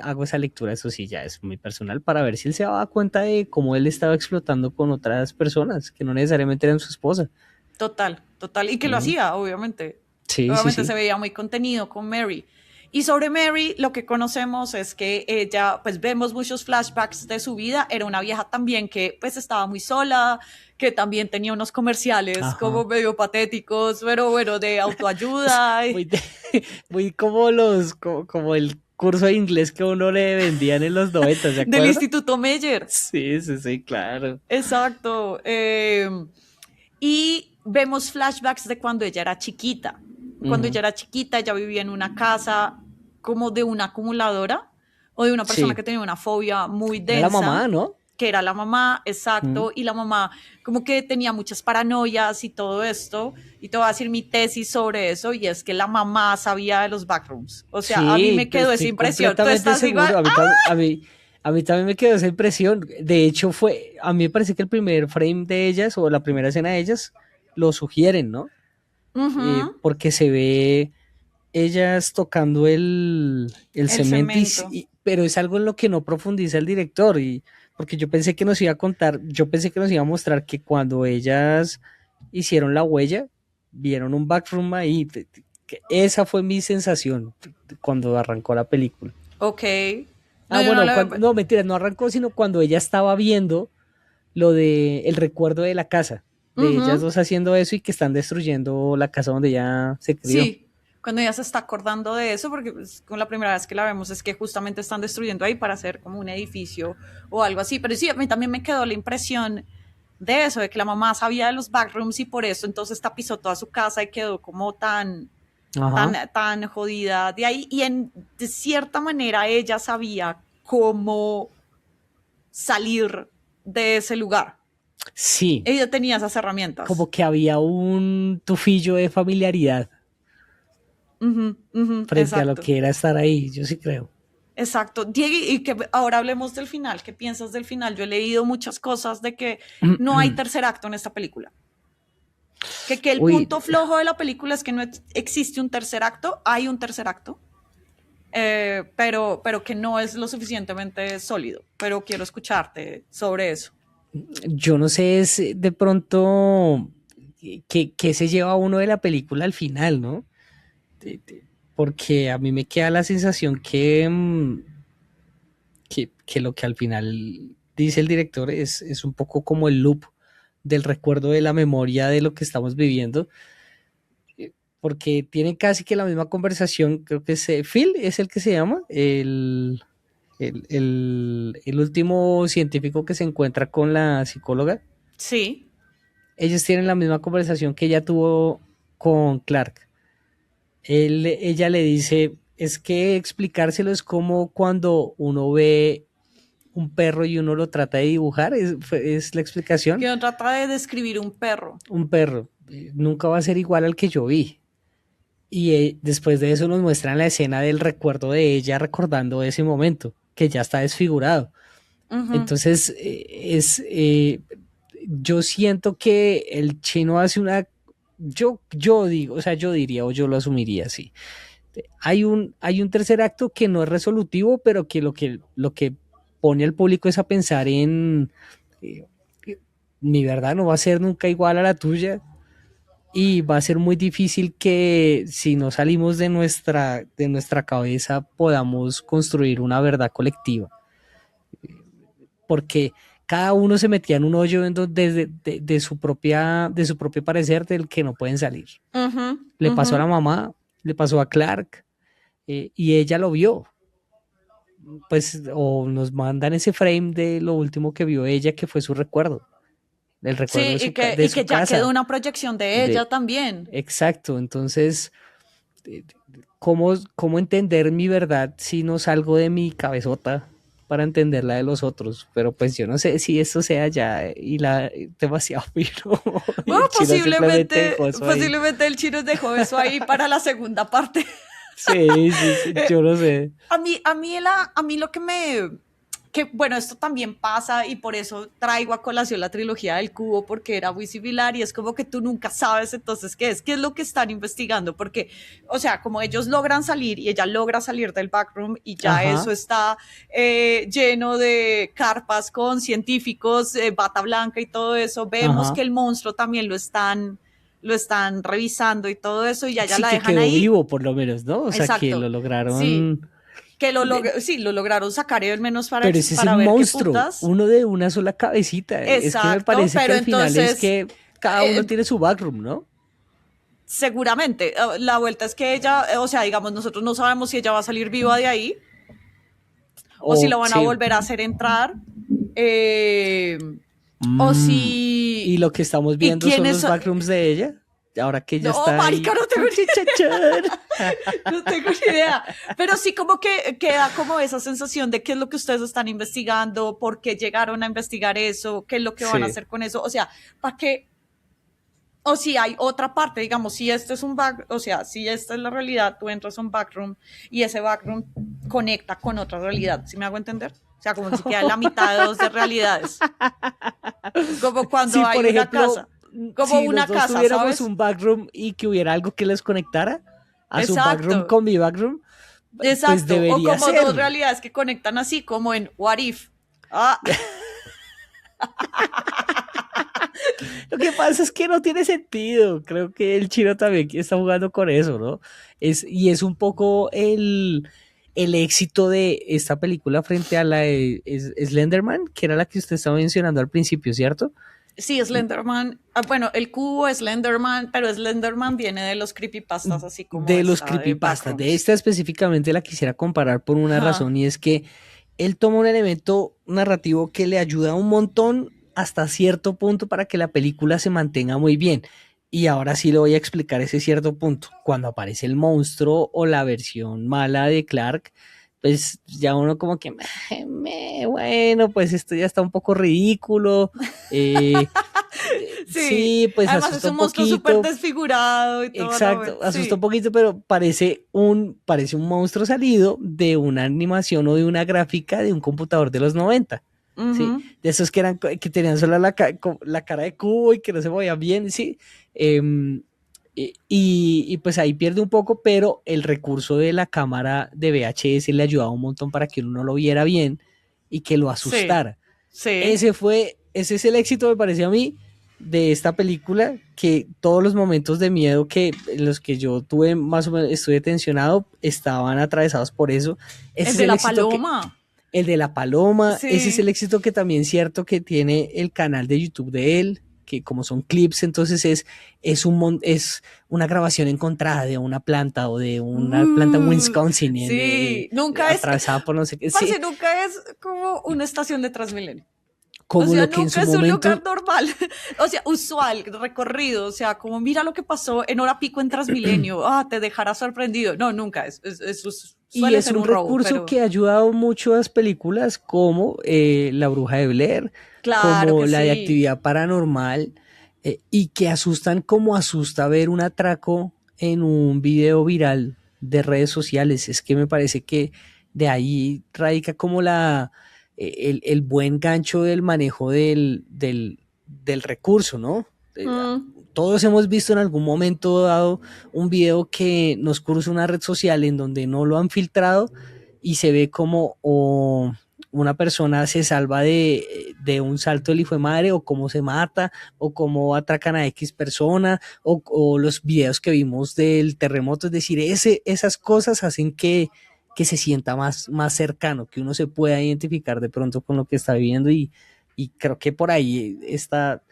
Speaker 6: hago esa lectura, eso sí, ya es muy personal, para ver si él se daba cuenta de cómo él estaba explotando con otras personas, que no necesariamente eran su esposa.
Speaker 2: total, total. Y que lo
Speaker 6: Ujú.
Speaker 2: hacía, obviamente.
Speaker 6: Sí, sí,
Speaker 2: Obviamente se
Speaker 6: sí.
Speaker 2: veía muy contenido con Mary. Y sobre Mary, lo que conocemos es que ella, pues vemos muchos flashbacks de su vida. Era una vieja también que pues estaba muy sola, que también tenía unos comerciales como
Speaker 6: Ajá.
Speaker 2: medio patéticos, pero bueno, de autoayuda.
Speaker 6: Muy, muy como como el curso de inglés que uno le vendían en los 90, ¿se
Speaker 2: Del
Speaker 6: acuerda?
Speaker 2: Instituto Meyer.
Speaker 6: Sí, sí, sí, claro.
Speaker 2: Exacto. Y vemos flashbacks de cuando ella era chiquita. Cuando ella
Speaker 6: Ujú.
Speaker 2: era chiquita, ella vivía en una casa como de una acumuladora o de una persona
Speaker 6: Sí.
Speaker 2: que tenía una fobia muy
Speaker 6: Era
Speaker 2: densa.
Speaker 6: la mamá, ¿no?
Speaker 2: Que era la mamá, exacto, y la mamá como que tenía muchas paranoias y todo esto, y te voy a decir mi tesis sobre eso, y es que la mamá sabía de los backrooms, o sea, a mí me quedó esa
Speaker 6: estoy
Speaker 2: impresión, tú
Speaker 6: completamente
Speaker 2: estás
Speaker 6: seguro.
Speaker 2: igual,
Speaker 6: A mí también me quedó esa impresión. De hecho, a mí me parece que el primer frame de ellas o la primera escena de ellas lo sugieren, ¿no? Porque se ve ellas tocando el cemento,
Speaker 2: cemento.
Speaker 6: pero es algo en lo que no profundiza el director. Porque yo pensé que nos iba a contar, yo pensé que nos iba a mostrar que cuando ellas hicieron la huella, vieron un backroom ahí. Que esa fue mi sensación cuando arrancó la película.
Speaker 2: Ok.
Speaker 6: Ah,
Speaker 2: Yo no
Speaker 6: bueno, no, mentira, no arrancó, sino cuando ella estaba viendo lo de el recuerdo de la casa, de ellas dos haciendo eso y que están destruyendo la casa donde ella se crió.
Speaker 2: Sí, cuando ella se está acordando de eso, porque pues, con la primera vez que la vemos es que justamente están destruyendo ahí para hacer como un edificio o algo así, pero sí, a mí también me quedó la impresión de eso, de que la mamá sabía de los backrooms y por eso entonces tapizó toda su casa y quedó como tan jodida de ahí, y de cierta manera ella sabía cómo salir de ese lugar.
Speaker 6: Sí.
Speaker 2: Ella tenía esas herramientas.
Speaker 6: Como que había un tufillo de familiaridad frente a lo que era estar ahí, yo sí creo.
Speaker 2: Exacto. Diego, y que ahora hablemos del final. ¿Qué piensas del final? Yo he leído muchas cosas de que no hay tercer acto en esta película. Que el punto flojo de la película es que no existe un tercer acto, hay un tercer acto, pero que no es lo suficientemente sólido. Pero quiero escucharte sobre eso.
Speaker 6: Yo no sé, es de pronto que se lleva uno de la película al final, ¿no? Porque a mí me queda la sensación que lo que al final dice el director es un poco como el loop del recuerdo de la memoria de lo que estamos viviendo, porque tienen casi que la misma conversación. Creo que Phil es el que se llama, el último científico que se encuentra con la psicóloga.
Speaker 2: Sí.
Speaker 6: Ellos tienen la misma conversación que ella tuvo con Clark. Ella le dice, es que explicárselo es como cuando uno ve un perro y uno lo trata de dibujar, es la explicación.
Speaker 2: Que uno trata de describir un perro.
Speaker 6: Un perro, nunca va a ser igual al que yo vi. Y después de eso nos muestran la escena del recuerdo de ella recordando ese momento, que ya está desfigurado. Entonces, yo siento que el chino hace una... Yo digo, o sea, yo diría, o yo lo asumiría así. Hay un tercer acto que no es resolutivo, pero que lo que pone al público es a pensar en mi verdad no va a ser nunca igual a la tuya, y va a ser muy difícil que si no salimos de nuestra cabeza podamos construir una verdad colectiva, porque cada uno se metía en un hoyo de su propio parecer del que no pueden salir. Le pasó a la mamá, le pasó a Clark, y ella lo vio. Pues, o nos mandan ese frame de lo último que vio ella, que fue su recuerdo. El recuerdo
Speaker 2: sí,
Speaker 6: de su
Speaker 2: ya
Speaker 6: casa.
Speaker 2: quedó una proyección de ella también.
Speaker 6: Exacto, entonces, ¿cómo entender mi verdad si no salgo de mi cabezota para entender la de los otros? Pero pues yo no sé si esto sea ya demasiado piro.
Speaker 2: Bueno, posiblemente el chino dejó eso ahí para la segunda parte.
Speaker 6: Sí, yo no sé.
Speaker 2: A mí lo bueno, esto también pasa y por eso traigo a colación la trilogía del cubo, porque era muy similar y es como que tú nunca sabes entonces qué es lo que están investigando, porque, o sea, como ellos logran salir y ella logra salir del backroom y ya eso está lleno de carpas con científicos, bata blanca y todo eso, vemos que el monstruo también lo están revisando y todo eso, y ya
Speaker 6: sí,
Speaker 2: la
Speaker 6: que
Speaker 2: dejan
Speaker 6: quedó
Speaker 2: ahí.
Speaker 6: vivo por lo menos, ¿no? O sea,
Speaker 2: Exacto.
Speaker 6: que lo lograron...
Speaker 2: Sí. Que lo lograron sacar al menos para ver.
Speaker 6: Pero ese es un monstruo, uno de una sola cabecita.
Speaker 2: Exacto,
Speaker 6: es que me parece que al final
Speaker 2: entonces,
Speaker 6: es que cada uno tiene su backroom, ¿no?
Speaker 2: Seguramente. La vuelta es que ella, o sea, digamos, nosotros no sabemos si ella va a salir viva de ahí o si lo van a volver a hacer entrar. O si...
Speaker 6: ¿Y lo que estamos viendo son los backrooms de ella? ahora que ella
Speaker 2: No,
Speaker 6: está
Speaker 2: marica,
Speaker 6: ahí.
Speaker 2: no tengo ni
Speaker 6: Chan, chan, chan.
Speaker 2: No tengo ni idea, pero sí como que queda como esa sensación de qué es lo que ustedes están investigando, por qué llegaron a investigar eso, qué es lo que van a
Speaker 6: Sí.
Speaker 2: hacer con eso, o sea, para qué, o si hay otra parte, digamos, si este es un back, o sea, si esta es la realidad, tú entras a un backroom y ese backroom conecta con otra realidad, ¿sí me hago entender? O sea, como si queda en la mitad de dos de realidades, como cuando
Speaker 6: Sí,
Speaker 2: hay
Speaker 6: por
Speaker 2: una
Speaker 6: ejemplo,
Speaker 2: casa, como
Speaker 6: si
Speaker 2: una
Speaker 6: los dos
Speaker 2: casa,
Speaker 6: tuviéramos
Speaker 2: ¿sabes?
Speaker 6: un backroom y que hubiera algo que los conectara a su backroom
Speaker 2: Exacto.
Speaker 6: con mi backroom, pues
Speaker 2: Exacto, o
Speaker 6: debería
Speaker 2: como dos
Speaker 6: ser.
Speaker 2: realidades que conectan así, como en What If. Ah,
Speaker 6: Lo que pasa es que no tiene sentido. Creo que el chino también está jugando con eso, ¿no? Y es un poco el éxito de esta película frente a la de Slenderman, que era la que usted estaba mencionando al principio, ¿cierto?
Speaker 2: sí, Slenderman. Bueno, el cubo es Slenderman, pero Slenderman viene de los creepypastas, así como
Speaker 6: De los
Speaker 2: esta de
Speaker 6: creepypastas. De
Speaker 2: Backrooms.
Speaker 6: esta específicamente la quisiera comparar por una
Speaker 2: Ajá.
Speaker 6: razón, y es que él toma un elemento narrativo que le ayuda un montón hasta cierto punto para que la película se mantenga muy bien. Y ahora sí le voy a explicar ese cierto punto. Cuando aparece el monstruo o la versión mala de Clark, pues ya uno como que, bueno, pues esto ya está un poco ridículo. eh,
Speaker 2: Sí,
Speaker 6: sí, pues
Speaker 2: además es
Speaker 6: asusta
Speaker 2: un
Speaker 6: un
Speaker 2: monstruo súper
Speaker 6: poquito.
Speaker 2: desfigurado y todo lo
Speaker 6: Exacto, asusta un
Speaker 2: sí.
Speaker 6: poquito, pero parece un monstruo salido de una animación o de una gráfica de un computador de los 90, ¿sí?
Speaker 2: Ujú.
Speaker 6: De esos que que tenían solo la cara de cubo y que no se movían bien, ¿sí? Y pues ahí pierde un poco, pero el recurso de la cámara de VHS le ayudaba un montón para que uno no lo viera bien y que lo
Speaker 2: Sí,
Speaker 6: asustara.
Speaker 2: sí.
Speaker 6: Ese es el éxito, me parece a mí, de esta película, que todos los momentos de miedo que en los que yo tuve más o menos, estuve tensionado, estaban atravesados por eso. Ese
Speaker 2: El
Speaker 6: es
Speaker 2: de
Speaker 6: el
Speaker 2: la
Speaker 6: éxito
Speaker 2: paloma.
Speaker 6: el de la paloma, ese es el
Speaker 2: Sí.
Speaker 6: éxito que también cierto que tiene el canal de YouTube de él, que como son clips, entonces es una grabación encontrada de una planta o de una planta en Wisconsin
Speaker 2: Sí, nunca es,
Speaker 6: atravesada por no sé qué, sí,
Speaker 2: parce, nunca es como una estación de Transmilenio. O
Speaker 6: como
Speaker 2: sea,
Speaker 6: lo que en
Speaker 2: nunca
Speaker 6: su
Speaker 2: es un
Speaker 6: momento,
Speaker 2: lugar normal, o sea, usual, recorrido, o sea, como mira lo que pasó en hora pico en Transmilenio, te dejará sorprendido. No, nunca,
Speaker 6: y
Speaker 2: suele
Speaker 6: es
Speaker 2: ser
Speaker 6: un
Speaker 2: un robo,
Speaker 6: recurso
Speaker 2: pero
Speaker 6: que ha ayudado mucho a las películas como La Bruja de Blair,
Speaker 2: claro
Speaker 6: como
Speaker 2: que
Speaker 6: la de
Speaker 2: sí.
Speaker 6: Actividad Paranormal, y que asustan como asusta ver un atraco en un video viral de redes sociales. Es que me parece que de ahí radica como el buen gancho del manejo del recurso, ¿no? Eh,
Speaker 2: Mm,
Speaker 6: Todos hemos visto en algún momento dado un video que nos cruza una red social en donde no lo han filtrado y se ve como una persona se salva de un salto del hijo de madre, o cómo se mata, o cómo atracan a X persona, o los videos que vimos del terremoto. Es decir, esas cosas hacen que se sienta más cercano, que uno se pueda identificar de pronto con lo que está viviendo, y creo que por ahí está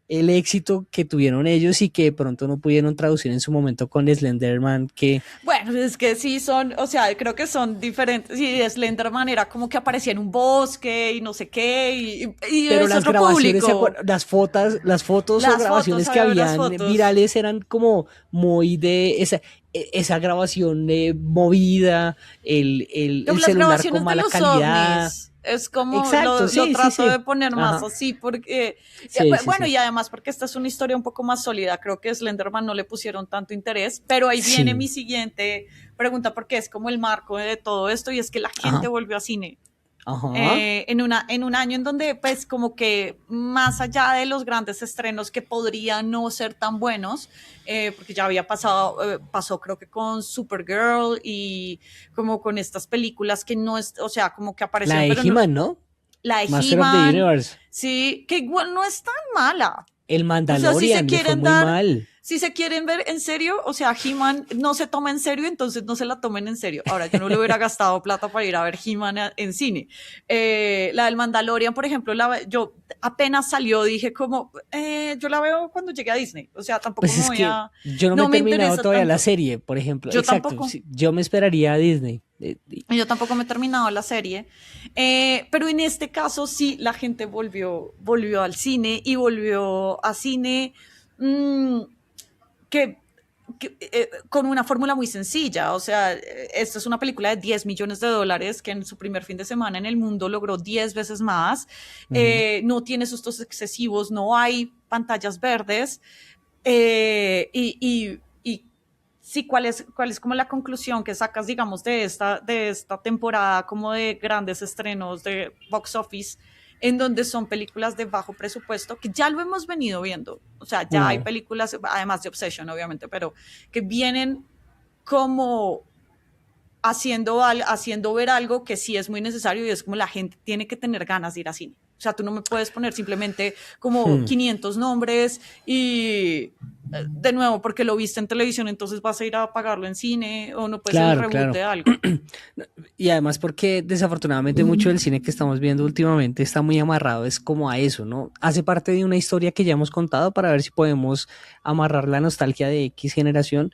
Speaker 6: el éxito que tuvieron ellos y que de pronto no pudieron traducir en su momento con Slenderman, que
Speaker 2: bueno, es que sí son, o sea, creo que son diferentes. Y Slenderman era como que aparecía en un bosque y no sé qué, y
Speaker 6: pero
Speaker 2: es
Speaker 6: las
Speaker 2: otro
Speaker 6: grabaciones,
Speaker 2: público.
Speaker 6: las fotos o
Speaker 2: Las fotos,
Speaker 6: grabaciones que
Speaker 2: había unas
Speaker 6: habían
Speaker 2: fotos.
Speaker 6: virales eran como muy de esa grabación movida,
Speaker 2: Como
Speaker 6: el
Speaker 2: las
Speaker 6: celular con
Speaker 2: grabaciones de
Speaker 6: mala
Speaker 2: los
Speaker 6: calidad.
Speaker 2: ovnis. Es como
Speaker 6: Exacto,
Speaker 2: lo
Speaker 6: sí, sí,
Speaker 2: trato
Speaker 6: sí.
Speaker 2: de poner más
Speaker 6: Ajá.
Speaker 2: así, porque,
Speaker 6: Sí, sí,
Speaker 2: bueno,
Speaker 6: sí.
Speaker 2: y además porque esta es una historia un poco más sólida. Creo que Slenderman no le pusieron tanto interés, pero ahí viene
Speaker 6: Sí.
Speaker 2: mi siguiente pregunta, porque es como el marco de todo esto, y es que la gente
Speaker 6: Ajá.
Speaker 2: volvió a cine.
Speaker 6: Ajá.
Speaker 2: En un año en donde pues como que más allá de los grandes estrenos que podrían no ser tan buenos, porque ya había pasó creo que con Supergirl y como con estas películas que no es, o sea, como que
Speaker 6: La
Speaker 2: aparecieron,
Speaker 6: de
Speaker 2: pero no,
Speaker 6: He-Man, ¿no?
Speaker 2: la de
Speaker 6: Master of the
Speaker 2: He-Man,
Speaker 6: Universe.
Speaker 2: sí, que igual no es tan mala.
Speaker 6: El
Speaker 2: O sea, si se
Speaker 6: Mandalorian le fue
Speaker 2: quieren
Speaker 6: muy
Speaker 2: dar,
Speaker 6: mal.
Speaker 2: si se quieren ver en serio, o sea, He-Man no se toma en serio, entonces no se la tomen en serio. Ahora, yo no le hubiera gastado plata para ir a ver He-Man en cine. La del Mandalorian, por ejemplo, yo apenas salió, dije como, yo la veo cuando llegue a Disney. O sea, tampoco
Speaker 6: Pues
Speaker 2: me
Speaker 6: es
Speaker 2: voy
Speaker 6: que
Speaker 2: a,
Speaker 6: yo no me he
Speaker 2: no me
Speaker 6: terminado
Speaker 2: interesa
Speaker 6: todavía la
Speaker 2: tanto.
Speaker 6: serie, por ejemplo.
Speaker 2: Yo
Speaker 6: Exacto,
Speaker 2: tampoco.
Speaker 6: sí, yo me esperaría a Disney.
Speaker 2: Yo tampoco me he terminado la serie, pero en este caso sí, la gente volvió al cine y volvió a cine, mmm, que, con una fórmula muy sencilla. O sea, esta es una película de $10 millones que en su primer fin de semana en el mundo logró 10 veces más. No tiene sustos excesivos, no hay pantallas verdes. Y sí, ¿cuál es como la conclusión que sacas, digamos, de esta temporada como de grandes estrenos de box office, en donde son películas de bajo presupuesto, que ya lo hemos venido viendo? O sea, ya hay películas, además de Obsession, obviamente, pero que vienen como haciendo ver algo que sí es muy necesario, y es como la gente tiene que tener ganas de ir a cine. O sea, tú no me puedes poner simplemente como 500 nombres y, de nuevo, porque lo viste en televisión, entonces vas a ir a pagarlo en cine, o no puedes ser el reboot de algo.
Speaker 6: Y además porque desafortunadamente mucho del cine que estamos viendo últimamente está muy amarrado, es como a eso, ¿no? Hace parte de una historia que ya hemos contado para ver si podemos amarrar la nostalgia de X generación.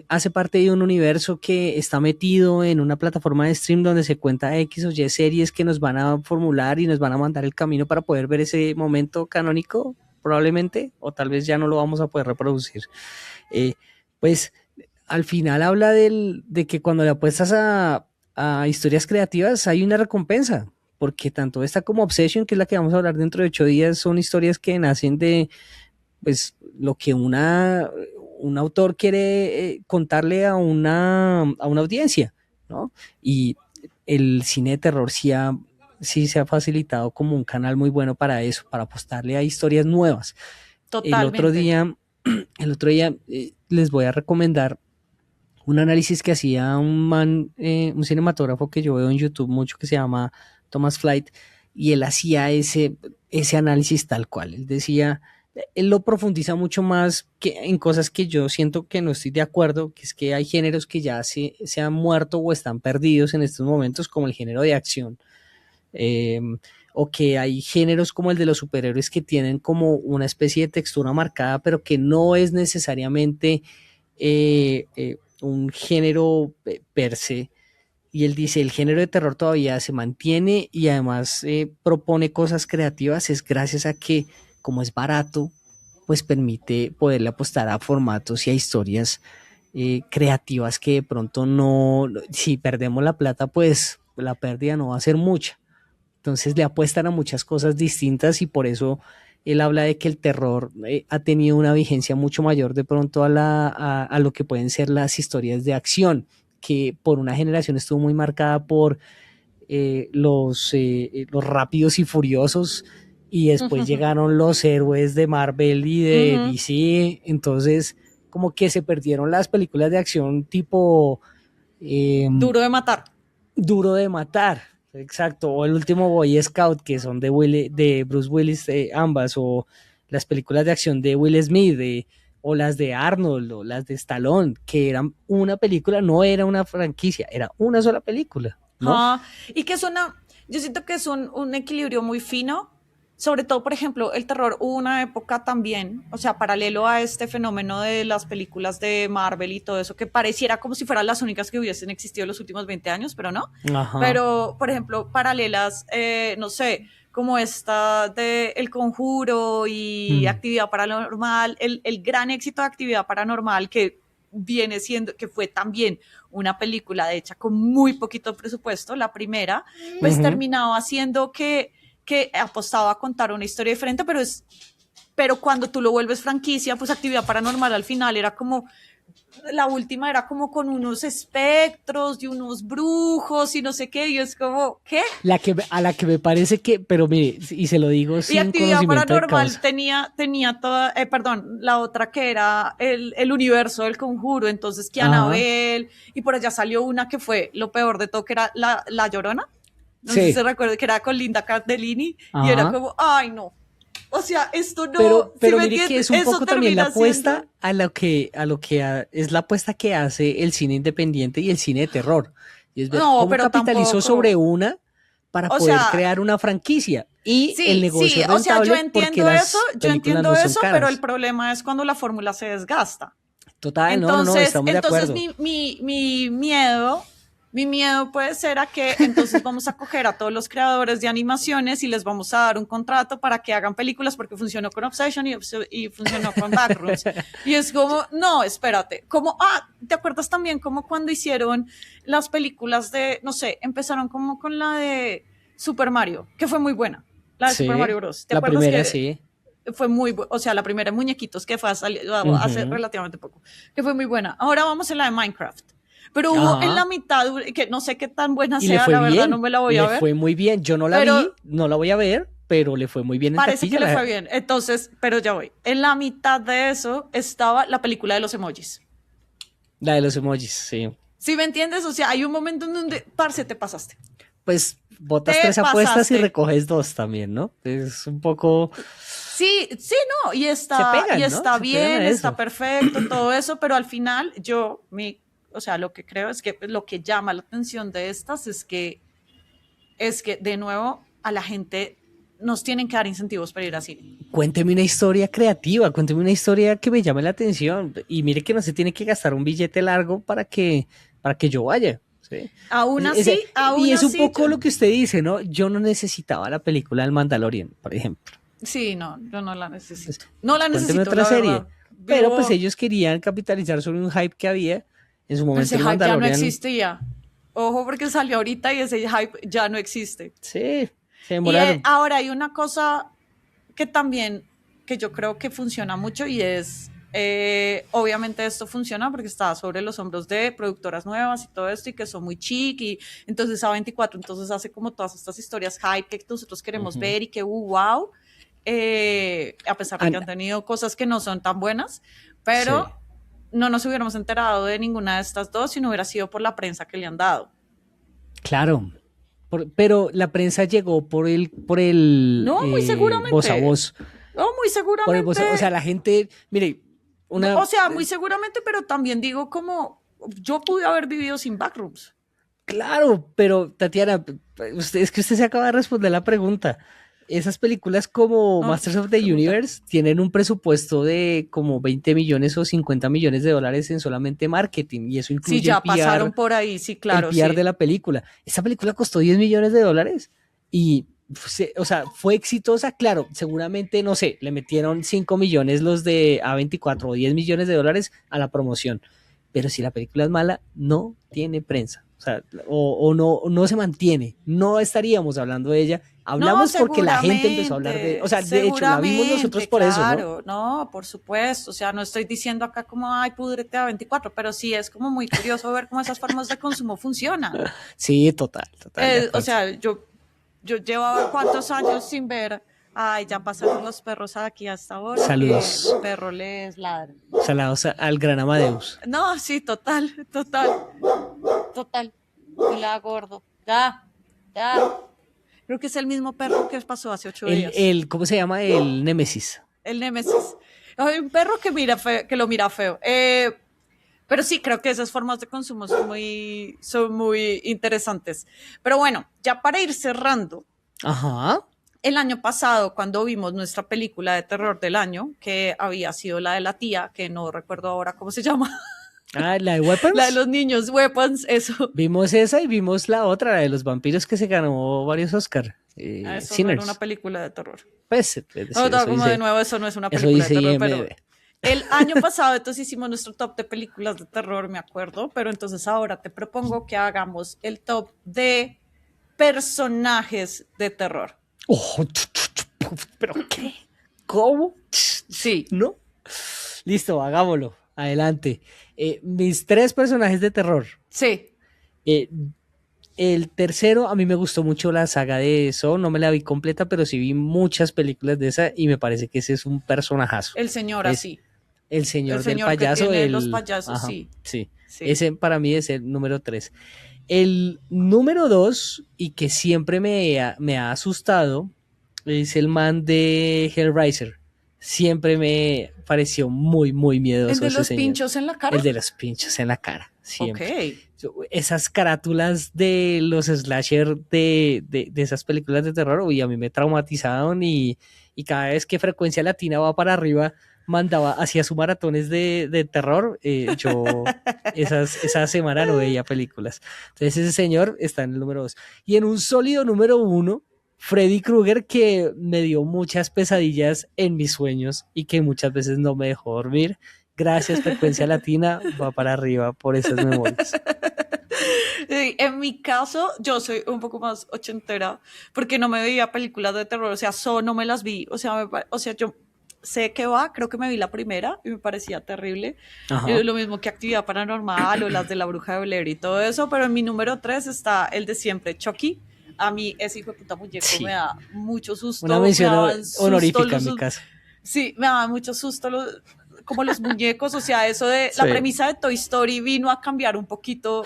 Speaker 6: Hace parte de un universo que está metido en una plataforma de stream donde se cuenta X o Y series que nos van a formular y nos van a mandar el camino para poder ver ese momento canónico, probablemente, o tal vez ya no lo vamos a poder reproducir. Pues al final habla de que cuando le apuestas a historias creativas hay una recompensa, porque tanto esta como Obsession, que es la que vamos a hablar dentro de 8 días, son historias que nacen de, pues, lo que un autor quiere contarle a una audiencia, ¿no? Y el cine de terror sí se ha facilitado como un canal muy bueno para eso, para apostarle a historias nuevas.
Speaker 2: Totalmente.
Speaker 6: El otro día les voy a recomendar un análisis que hacía un cinematógrafo que yo veo en YouTube mucho, que se llama Thomas Flight, y él hacía ese análisis tal cual. Él decía, él lo profundiza mucho más que en cosas que yo siento que no estoy de acuerdo, que es que hay géneros que ya se han muerto o están perdidos en estos momentos, como el género de acción, o que hay géneros como el de los superhéroes que tienen como una especie de textura marcada, pero que no es necesariamente un género per se. Y él dice, el género de terror todavía se mantiene y además propone cosas creativas, es gracias a que, como es barato, pues permite poderle apostar a formatos y a historias creativas que de pronto no, si perdemos la plata, pues la pérdida no va a ser mucha. Entonces le apuestan a muchas cosas distintas y por eso él habla de que el terror ha tenido una vigencia mucho mayor de pronto a lo que pueden ser las historias de acción, que por una generación estuvo muy marcada por los rápidos y furiosos, y después llegaron los héroes de Marvel y de DC, entonces como que se perdieron las películas de acción tipo
Speaker 2: Duro de matar.
Speaker 6: Duro de matar, exacto, o el último Boy Scout, que son de Bruce Willis, ambas, o las películas de acción de Will Smith, o las de Arnold, o las de Stallone, que eran una película, no era una franquicia, era una sola película, ¿no?
Speaker 2: Y que yo siento que es un equilibrio muy fino. Sobre todo, por ejemplo, el terror hubo una época también, o sea, paralelo a este fenómeno de las películas de Marvel y todo eso, que pareciera como si fueran las únicas que hubiesen existido en los últimos 20 años, pero no.
Speaker 6: Ajá.
Speaker 2: Pero, por ejemplo, paralelas, no sé, como esta de El Conjuro y Actividad Paranormal, el gran éxito de Actividad Paranormal, que viene siendo, que fue también una película hecha con muy poquito presupuesto, la primera, pues terminaba haciendo que apostaba a contar una historia diferente, pero cuando tú lo vuelves franquicia, pues Actividad Paranormal al final era como, la última era como con unos espectros y unos brujos y no sé qué, y es como, ¿qué?
Speaker 6: A la que me parece que, pero mire, y se lo digo sin
Speaker 2: Actividad
Speaker 6: conocimiento
Speaker 2: Paranormal
Speaker 6: de causa.
Speaker 2: tenía toda, la otra que era el universo del Conjuro, entonces que Annabelle, y por allá salió una que fue lo peor de todo, que era la Llorona. No sé si se recuerda, que era con Linda Cardellini, y era como, ay no, o sea, esto no.
Speaker 6: Pero mire que es un poco también la apuesta a lo que es la apuesta que hace el cine independiente y el cine de terror. Y es ver cómo capitalizó sobre una para poder crear una franquicia. Y el negocio es rentable,
Speaker 2: o sea, yo entiendo eso,
Speaker 6: caras.
Speaker 2: pero el problema es cuando la fórmula se desgasta.
Speaker 6: Total,
Speaker 2: entonces,
Speaker 6: estamos de acuerdo.
Speaker 2: Mi Mi miedo puede ser a que entonces vamos a coger a todos los creadores de animaciones y les vamos a dar un contrato para que hagan películas porque funcionó con Obsession y funcionó con Backrooms. Y es como, no, espérate. Como, ¿te acuerdas también como cuando hicieron las películas de, no sé, empezaron como con la de Super Mario, que fue muy buena, la de
Speaker 6: Sí,
Speaker 2: Super Mario Bros. ¿Te
Speaker 6: la
Speaker 2: acuerdas
Speaker 6: primera,
Speaker 2: que
Speaker 6: sí.
Speaker 2: fue muy buena? O sea, la primera de muñequitos que fue hace relativamente poco, que fue muy buena. Ahora vamos a la de Minecraft. Pero hubo
Speaker 6: Ajá.
Speaker 2: en la mitad, que no sé qué tan buena
Speaker 6: Y le
Speaker 2: sea,
Speaker 6: fue
Speaker 2: la verdad
Speaker 6: bien.
Speaker 2: no me la voy a
Speaker 6: Le
Speaker 2: ver.
Speaker 6: fue muy bien. Yo no la
Speaker 2: Pero-
Speaker 6: vi, no la voy a ver, pero le fue muy bien en
Speaker 2: Parece
Speaker 6: taquilla.
Speaker 2: que le fue bien. Entonces, pero ya voy. En la mitad de eso estaba la película de los emojis.
Speaker 6: La de los emojis, sí.
Speaker 2: ¿Sí me entiendes? O sea, hay un momento en donde, parce, te pasaste.
Speaker 6: Pues botas
Speaker 2: Te
Speaker 6: 3 apuestas y
Speaker 2: pasaste.
Speaker 6: recoges 2 también, ¿no? Es un poco...
Speaker 2: Sí, sí, no, y está,
Speaker 6: Se pegan,
Speaker 2: y
Speaker 6: ¿no?
Speaker 2: está
Speaker 6: Se pegan
Speaker 2: bien,
Speaker 6: a
Speaker 2: está
Speaker 6: eso.
Speaker 2: perfecto, todo eso, pero al final o sea, lo que creo es que lo que llama la atención de estas es que de nuevo a la gente nos tienen que dar incentivos para ir al cine.
Speaker 6: Cuénteme una historia creativa, cuénteme una historia que me llame la atención. Y mire que no se tiene que gastar un billete largo para que yo vaya. ¿Sí?
Speaker 2: Aún así,
Speaker 6: y es un
Speaker 2: así,
Speaker 6: poco
Speaker 2: yo-
Speaker 6: lo que usted dice, ¿no? Yo no necesitaba la película del Mandalorian, por ejemplo.
Speaker 2: Sí, no, yo no la necesito. No la
Speaker 6: Cuénteme
Speaker 2: necesito,
Speaker 6: otra
Speaker 2: la
Speaker 6: serie.
Speaker 2: verdad.
Speaker 6: Pero pues ellos querían capitalizar sobre un hype que había en su
Speaker 2: Pero
Speaker 6: momento.
Speaker 2: ese
Speaker 6: el
Speaker 2: hype ya no
Speaker 6: Mandalorian,
Speaker 2: existía. Ojo, porque salió ahorita y ese hype ya no existe.
Speaker 6: sí, se
Speaker 2: Y
Speaker 6: demoraron.
Speaker 2: ahora hay una cosa que también, que yo creo que funciona mucho y es, obviamente esto funciona porque está sobre los hombros de productoras nuevas y todo esto y que son muy chic y entonces A24 entonces hace como todas estas historias hype que nosotros queremos
Speaker 6: Ujú.
Speaker 2: ver y que wow, a pesar de que
Speaker 6: An-
Speaker 2: han tenido cosas que no son tan buenas, pero
Speaker 6: Sí.
Speaker 2: no nos hubiéramos enterado de ninguna de estas dos si no hubiera sido por la prensa que le han dado.
Speaker 6: Claro. Pero la prensa llegó por el
Speaker 2: No, muy seguramente.
Speaker 6: voz a voz.
Speaker 2: Oh, muy
Speaker 6: Por el
Speaker 2: seguramente.
Speaker 6: voz a- o sea, la gente, mire,
Speaker 2: O sea, muy seguramente, pero también digo como yo pude haber vivido sin Backrooms.
Speaker 6: claro, pero Tatiana, es que usted se acaba de responder la pregunta. Esas películas como
Speaker 2: No,
Speaker 6: Masters of the
Speaker 2: pregunta.
Speaker 6: Universe tienen un presupuesto de como 20 millones o 50 millones de dólares en solamente marketing y eso incluye
Speaker 2: Sí, ya
Speaker 6: el PR,
Speaker 2: pasaron por ahí, sí, claro.
Speaker 6: el PR
Speaker 2: Sí.
Speaker 6: de la película. Esa película costó 10 millones de dólares y, o sea, fue exitosa, claro, seguramente, no sé, le metieron 5 millones los de A24 o 10 millones de dólares a la promoción, pero si la película es mala, no tiene prensa. O sea, o no se mantiene, no estaríamos hablando de ella. Hablamos
Speaker 2: No,
Speaker 6: porque la gente empezó a hablar de, o sea, de hecho, la vimos nosotros por eso, ¿no?
Speaker 2: Claro, no, por supuesto. O sea, no estoy diciendo acá como, ay, púdrete a 24, pero sí es como muy curioso ver cómo esas formas de consumo funcionan.
Speaker 6: Sí, total. de
Speaker 2: O
Speaker 6: acuerdo.
Speaker 2: sea, yo llevaba cuántos años sin ver. Ay, ya pasaron los perros aquí hasta ahora.
Speaker 6: Saludos.
Speaker 2: El perro les ladra.
Speaker 6: Salados al gran Amadeus.
Speaker 2: No, sí, total. La gordo. Ya. Creo que es el mismo perro que pasó hace 8 días.
Speaker 6: ¿Cómo se llama? El Némesis.
Speaker 2: El Némesis. Hay un perro que lo mira feo. Pero sí, creo que esas formas de consumo son muy interesantes. Pero bueno, ya para ir cerrando,
Speaker 6: Ajá.
Speaker 2: el año pasado, cuando vimos nuestra película de terror del año, que había sido la de la tía, que no recuerdo ahora cómo se llama,
Speaker 6: Ah, la de Weapons.
Speaker 2: la de los niños, Weapons, eso.
Speaker 6: Vimos esa y vimos la otra, la de los vampiros que se ganó varios Oscar.
Speaker 2: Eso no era
Speaker 6: Sinners.
Speaker 2: una película de terror.
Speaker 6: Pues,
Speaker 2: No,
Speaker 6: eso
Speaker 2: como
Speaker 6: dice-
Speaker 2: de nuevo, eso no es una
Speaker 6: eso
Speaker 2: película de
Speaker 6: dice
Speaker 2: terror, pero
Speaker 6: IMDb.
Speaker 2: el año pasado entonces hicimos nuestro top de películas de terror, me acuerdo, pero entonces ahora te propongo que hagamos el top de personajes de terror.
Speaker 6: Oh, ¿pero qué? ¿Cómo?
Speaker 2: Sí.
Speaker 6: ¿No? Listo, hagámoslo. Adelante. Mis 3 personajes de terror.
Speaker 2: Sí.
Speaker 6: El tercero, a mí me gustó mucho la saga de Saw, no me la vi completa, pero sí vi muchas películas de esa y me parece que ese es un personajazo.
Speaker 2: El señor
Speaker 6: Es
Speaker 2: así.
Speaker 6: El señor
Speaker 2: El
Speaker 6: del
Speaker 2: señor que
Speaker 6: payaso.
Speaker 2: tiene los payasos, sí.
Speaker 6: Sí.
Speaker 2: Sí.
Speaker 6: Ese para mí es el número 3. El número 2, y que siempre me ha asustado, es el man de Hellraiser. Siempre me pareció muy, muy miedoso
Speaker 2: ¿El de
Speaker 6: ese
Speaker 2: los
Speaker 6: señor.
Speaker 2: pinchos en la cara?
Speaker 6: El de los pinchos en la cara. Siempre.
Speaker 2: Ok.
Speaker 6: Esas carátulas de los slasher de esas películas de terror, uy, a mí me traumatizaron y cada vez que Frecuencia Latina va para arriba, hacía sus maratones de terror, yo esa semana no veía películas. Entonces ese señor está en el número 2. Y en un sólido número 1, Freddy Krueger, que me dio muchas pesadillas en mis sueños y que muchas veces no me dejó dormir. Gracias, Frecuencia Latina, va para arriba por esas memorias.
Speaker 2: Sí, en mi caso, yo soy un poco más ochentera porque no me veía películas de terror, o sea, no me las vi, o sea, yo sé que va, creo que me vi la primera y me parecía terrible. Lo mismo que Actividad Paranormal o las de la Bruja de Blair y todo eso, pero en mi número 3 está el de siempre, Chucky. A mí ese hijo de puta muñeco me da mucho susto.
Speaker 6: Una mención honorífica en mi casa.
Speaker 2: Sí, me daba mucho susto como los muñecos, o sea, eso de la premisa de Toy Story vino a cambiar un poquito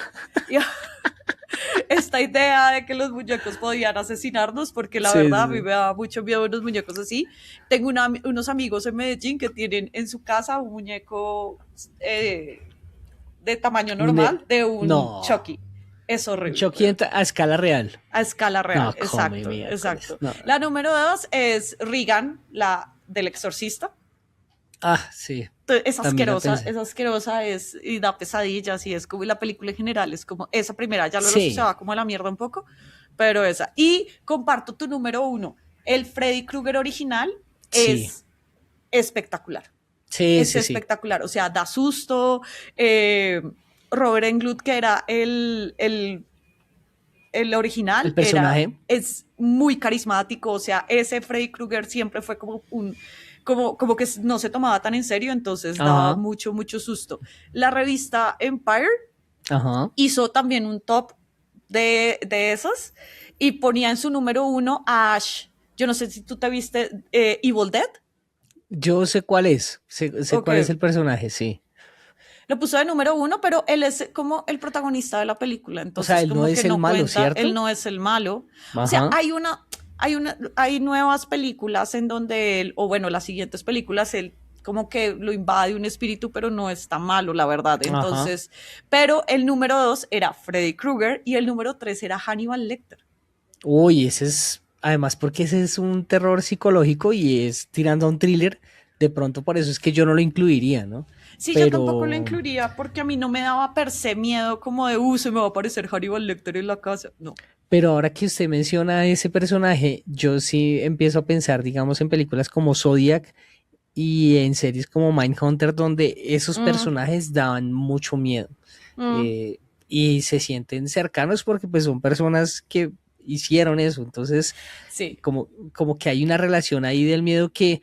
Speaker 2: esta idea de que los muñecos podían asesinarnos, porque la verdad a mí me daba mucho miedo unos muñecos así. Tengo unos amigos en Medellín que tienen en su casa un muñeco de tamaño normal de un Chucky. Es horrible.
Speaker 6: Chucky a escala real.
Speaker 2: A escala real, exacto. No. La número 2 es Regan, la del exorcista.
Speaker 6: Ah, sí.
Speaker 2: Es asquerosa, y da pesadillas, y es como la película en general, es como esa primera, ya luego se va como a la mierda un poco, pero esa. Y comparto tu número 1, el Freddy Krueger original es espectacular. Es espectacular, o sea, da susto. Robert Englund, que era el original,
Speaker 6: el personaje,
Speaker 2: es muy carismático, o sea, ese Freddy Krueger siempre fue como como que no se tomaba tan en serio, entonces daba mucho susto. La revista Empire hizo también un top de esos y ponía en su número 1 a Ash. Yo no sé si tú te viste Evil Dead.
Speaker 6: Yo sé cuál es, sé cuál es el personaje, sí.
Speaker 2: Lo puso de número 1, pero él es como el protagonista de la película, entonces
Speaker 6: o sea, él
Speaker 2: como
Speaker 6: no es el malo,
Speaker 2: cuenta,
Speaker 6: ¿cierto?
Speaker 2: Él no es el malo. O sea, hay nuevas películas en donde él, o bueno, las siguientes películas, él como que lo invade un espíritu, pero no es tan malo, la verdad. Entonces, pero el número 2 era Freddy Krueger y el número 3 era Hannibal Lecter.
Speaker 6: Uy, ese es, además porque ese es un terror psicológico y es tirando a un thriller, de pronto por eso es que yo no lo incluiría, ¿no?
Speaker 2: Sí, yo tampoco lo incluiría porque a mí no me daba per se miedo como de, se me va a aparecer Hannibal Lecter en la casa, no.
Speaker 6: Pero ahora que usted menciona ese personaje, yo sí empiezo a pensar, digamos, en películas como Zodiac y en series como Mindhunter, donde esos personajes daban mucho miedo y se sienten cercanos porque pues son personas que hicieron eso, entonces como que hay una relación ahí del miedo que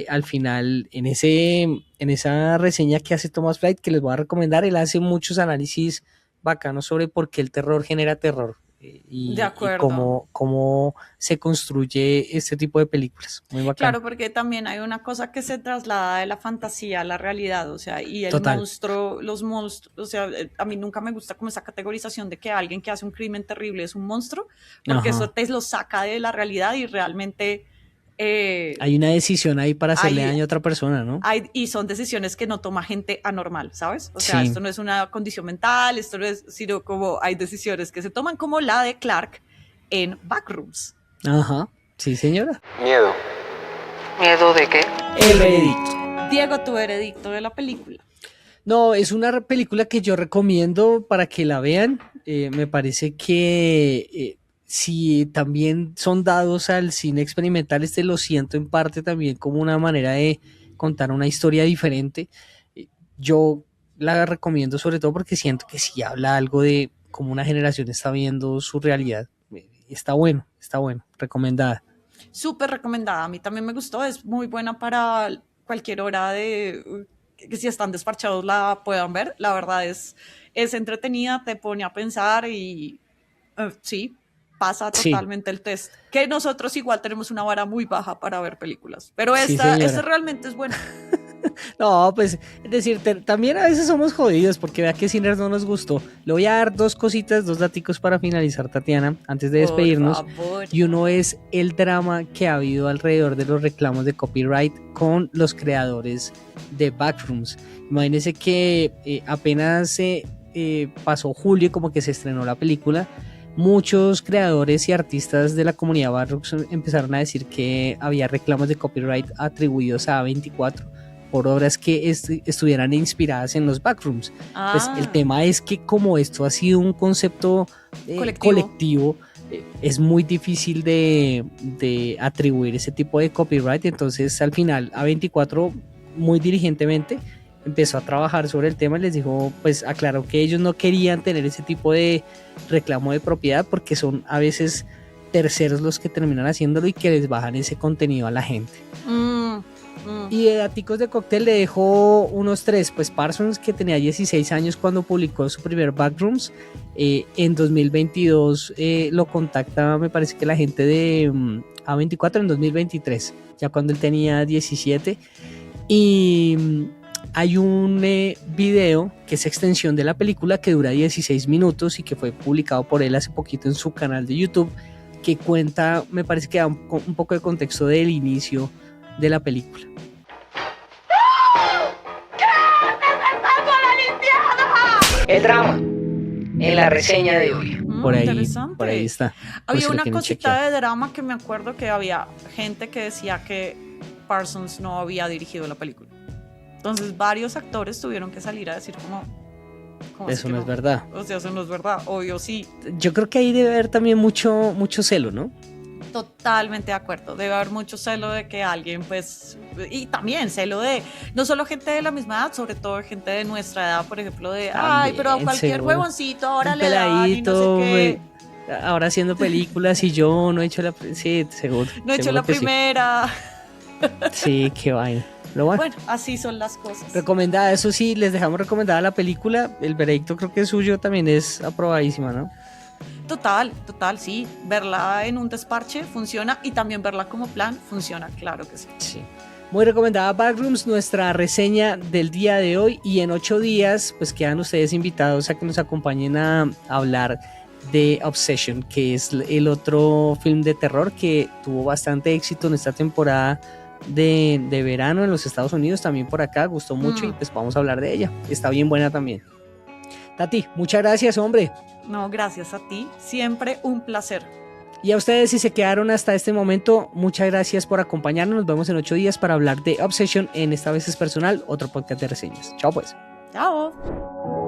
Speaker 6: al final en esa reseña que hace Thomas Flight, que les voy a recomendar, él hace muchos análisis bacanos sobre por qué el terror genera terror. Y cómo se construye este tipo de películas. Muy bacano.
Speaker 2: Claro, porque también hay una cosa que se traslada de la fantasía a la realidad, o sea, y los monstruos, o sea, a mí nunca me gusta como esa categorización de que alguien que hace un crimen terrible es un monstruo, porque eso te lo saca de la realidad y realmente...
Speaker 6: hay una decisión ahí para hacerle daño a otra persona, ¿no?
Speaker 2: Y son decisiones que no toma gente anormal, ¿sabes? O sea, esto no es una condición mental, esto no es, sino como hay decisiones que se toman, como la de Clark en Backrooms.
Speaker 6: Ajá, sí, señora.
Speaker 3: Miedo.
Speaker 5: ¿Miedo de qué?
Speaker 6: El veredicto.
Speaker 2: Diego, tu veredicto de la película.
Speaker 6: No, es una película que yo recomiendo para que la vean. Me parece que... si también son dados al cine experimental, lo siento en parte también como una manera de contar una historia diferente. Yo la recomiendo sobre todo porque siento que sí habla algo de cómo una generación está viendo su realidad. Está bueno, recomendada.
Speaker 2: Súper recomendada, a mí también me gustó, es muy buena para cualquier hora que si están despachados la puedan ver. La verdad es entretenida, te pone a pensar y sí, pasa totalmente el test. Que nosotros igual tenemos una vara muy baja para ver películas, pero esta realmente es buena.
Speaker 6: No, pues, es decir, también a veces somos jodidos porque vea que Sinners no nos gustó. Le voy a dar dos daticos para finalizar, Tatiana, antes de despedirnos. Por favor. Y uno es el drama que ha habido alrededor de los reclamos de copyright con los creadores de Backrooms. Imagínense que apenas pasó julio, como que se estrenó la película. Muchos creadores y artistas de la comunidad Backrooms empezaron a decir que había reclamos de copyright atribuidos a A24 por obras que estuvieran inspiradas en los backrooms. Pues el tema es que como esto ha sido un concepto colectivo, es muy difícil de atribuir ese tipo de copyright. Entonces al final A24 muy diligentemente empezó a trabajar sobre el tema y les dijo, pues aclaró que ellos no querían tener ese tipo de reclamo de propiedad porque son a veces terceros los que terminan haciéndolo y que les bajan ese contenido a la gente. Y de daticos de cóctel le dejó unos 3, pues Parsons, que tenía 16 años cuando publicó su primer Backrooms, en 2022 lo contacta, me parece que la gente de A24 en 2023, ya cuando él tenía 17, y hay un video que es extensión de la película que dura 16 minutos y que fue publicado por él hace poquito en su canal de YouTube, que cuenta, me parece que da un poco de contexto del inicio de la película.
Speaker 1: El drama en la reseña de hoy.
Speaker 6: Por
Speaker 2: Interesante.
Speaker 6: ahí está.
Speaker 2: Había
Speaker 6: si lo
Speaker 2: una
Speaker 6: quieren
Speaker 2: cosita
Speaker 6: chequear.
Speaker 2: de drama que me acuerdo que había gente que decía que Parsons no había dirigido la película. Entonces varios actores tuvieron que salir a decir como
Speaker 6: Eso no es verdad.
Speaker 2: O sea, eso no es verdad, obvio sí.
Speaker 6: Yo creo que ahí debe haber también mucho celo, ¿no?
Speaker 2: Totalmente de acuerdo, debe haber mucho celo de que alguien pues, y también celo de, no solo gente de la misma edad, sobre todo gente de nuestra edad, por ejemplo, de, ay, pero a cualquier
Speaker 6: seguro.
Speaker 2: huevoncito ahora
Speaker 6: Un
Speaker 2: le dan y no sé qué.
Speaker 6: Ahora haciendo películas y yo no he hecho la... Sí, seguro.
Speaker 2: No he hecho
Speaker 6: seguro
Speaker 2: la
Speaker 6: que
Speaker 2: primera.
Speaker 6: Sí, qué vaina. Pero bueno,
Speaker 2: Bueno, así son las cosas.
Speaker 6: recomendada, eso sí, les dejamos recomendada la película. El veredicto creo que suyo también es aprobadísima, ¿no?
Speaker 2: Total, sí. Verla en un desparche funciona y también verla como plan funciona, claro que sí.
Speaker 6: Sí. Muy recomendada Backrooms, nuestra reseña del día de hoy, y en 8 días pues quedan ustedes invitados a que nos acompañen a hablar de Obsession, que es el otro film de terror que tuvo bastante éxito en esta temporada de verano en los Estados Unidos, también por acá, gustó mucho y pues vamos a hablar de ella, está bien buena también. Tati, muchas gracias, hombre.
Speaker 2: No, gracias a ti, siempre un placer.
Speaker 6: Y a ustedes, si se quedaron hasta este momento, muchas gracias por acompañarnos. Nos vemos en 8 días para hablar de Obsession en Esta Vez Es Personal, otro podcast de reseñas. Chao pues.
Speaker 2: Chao.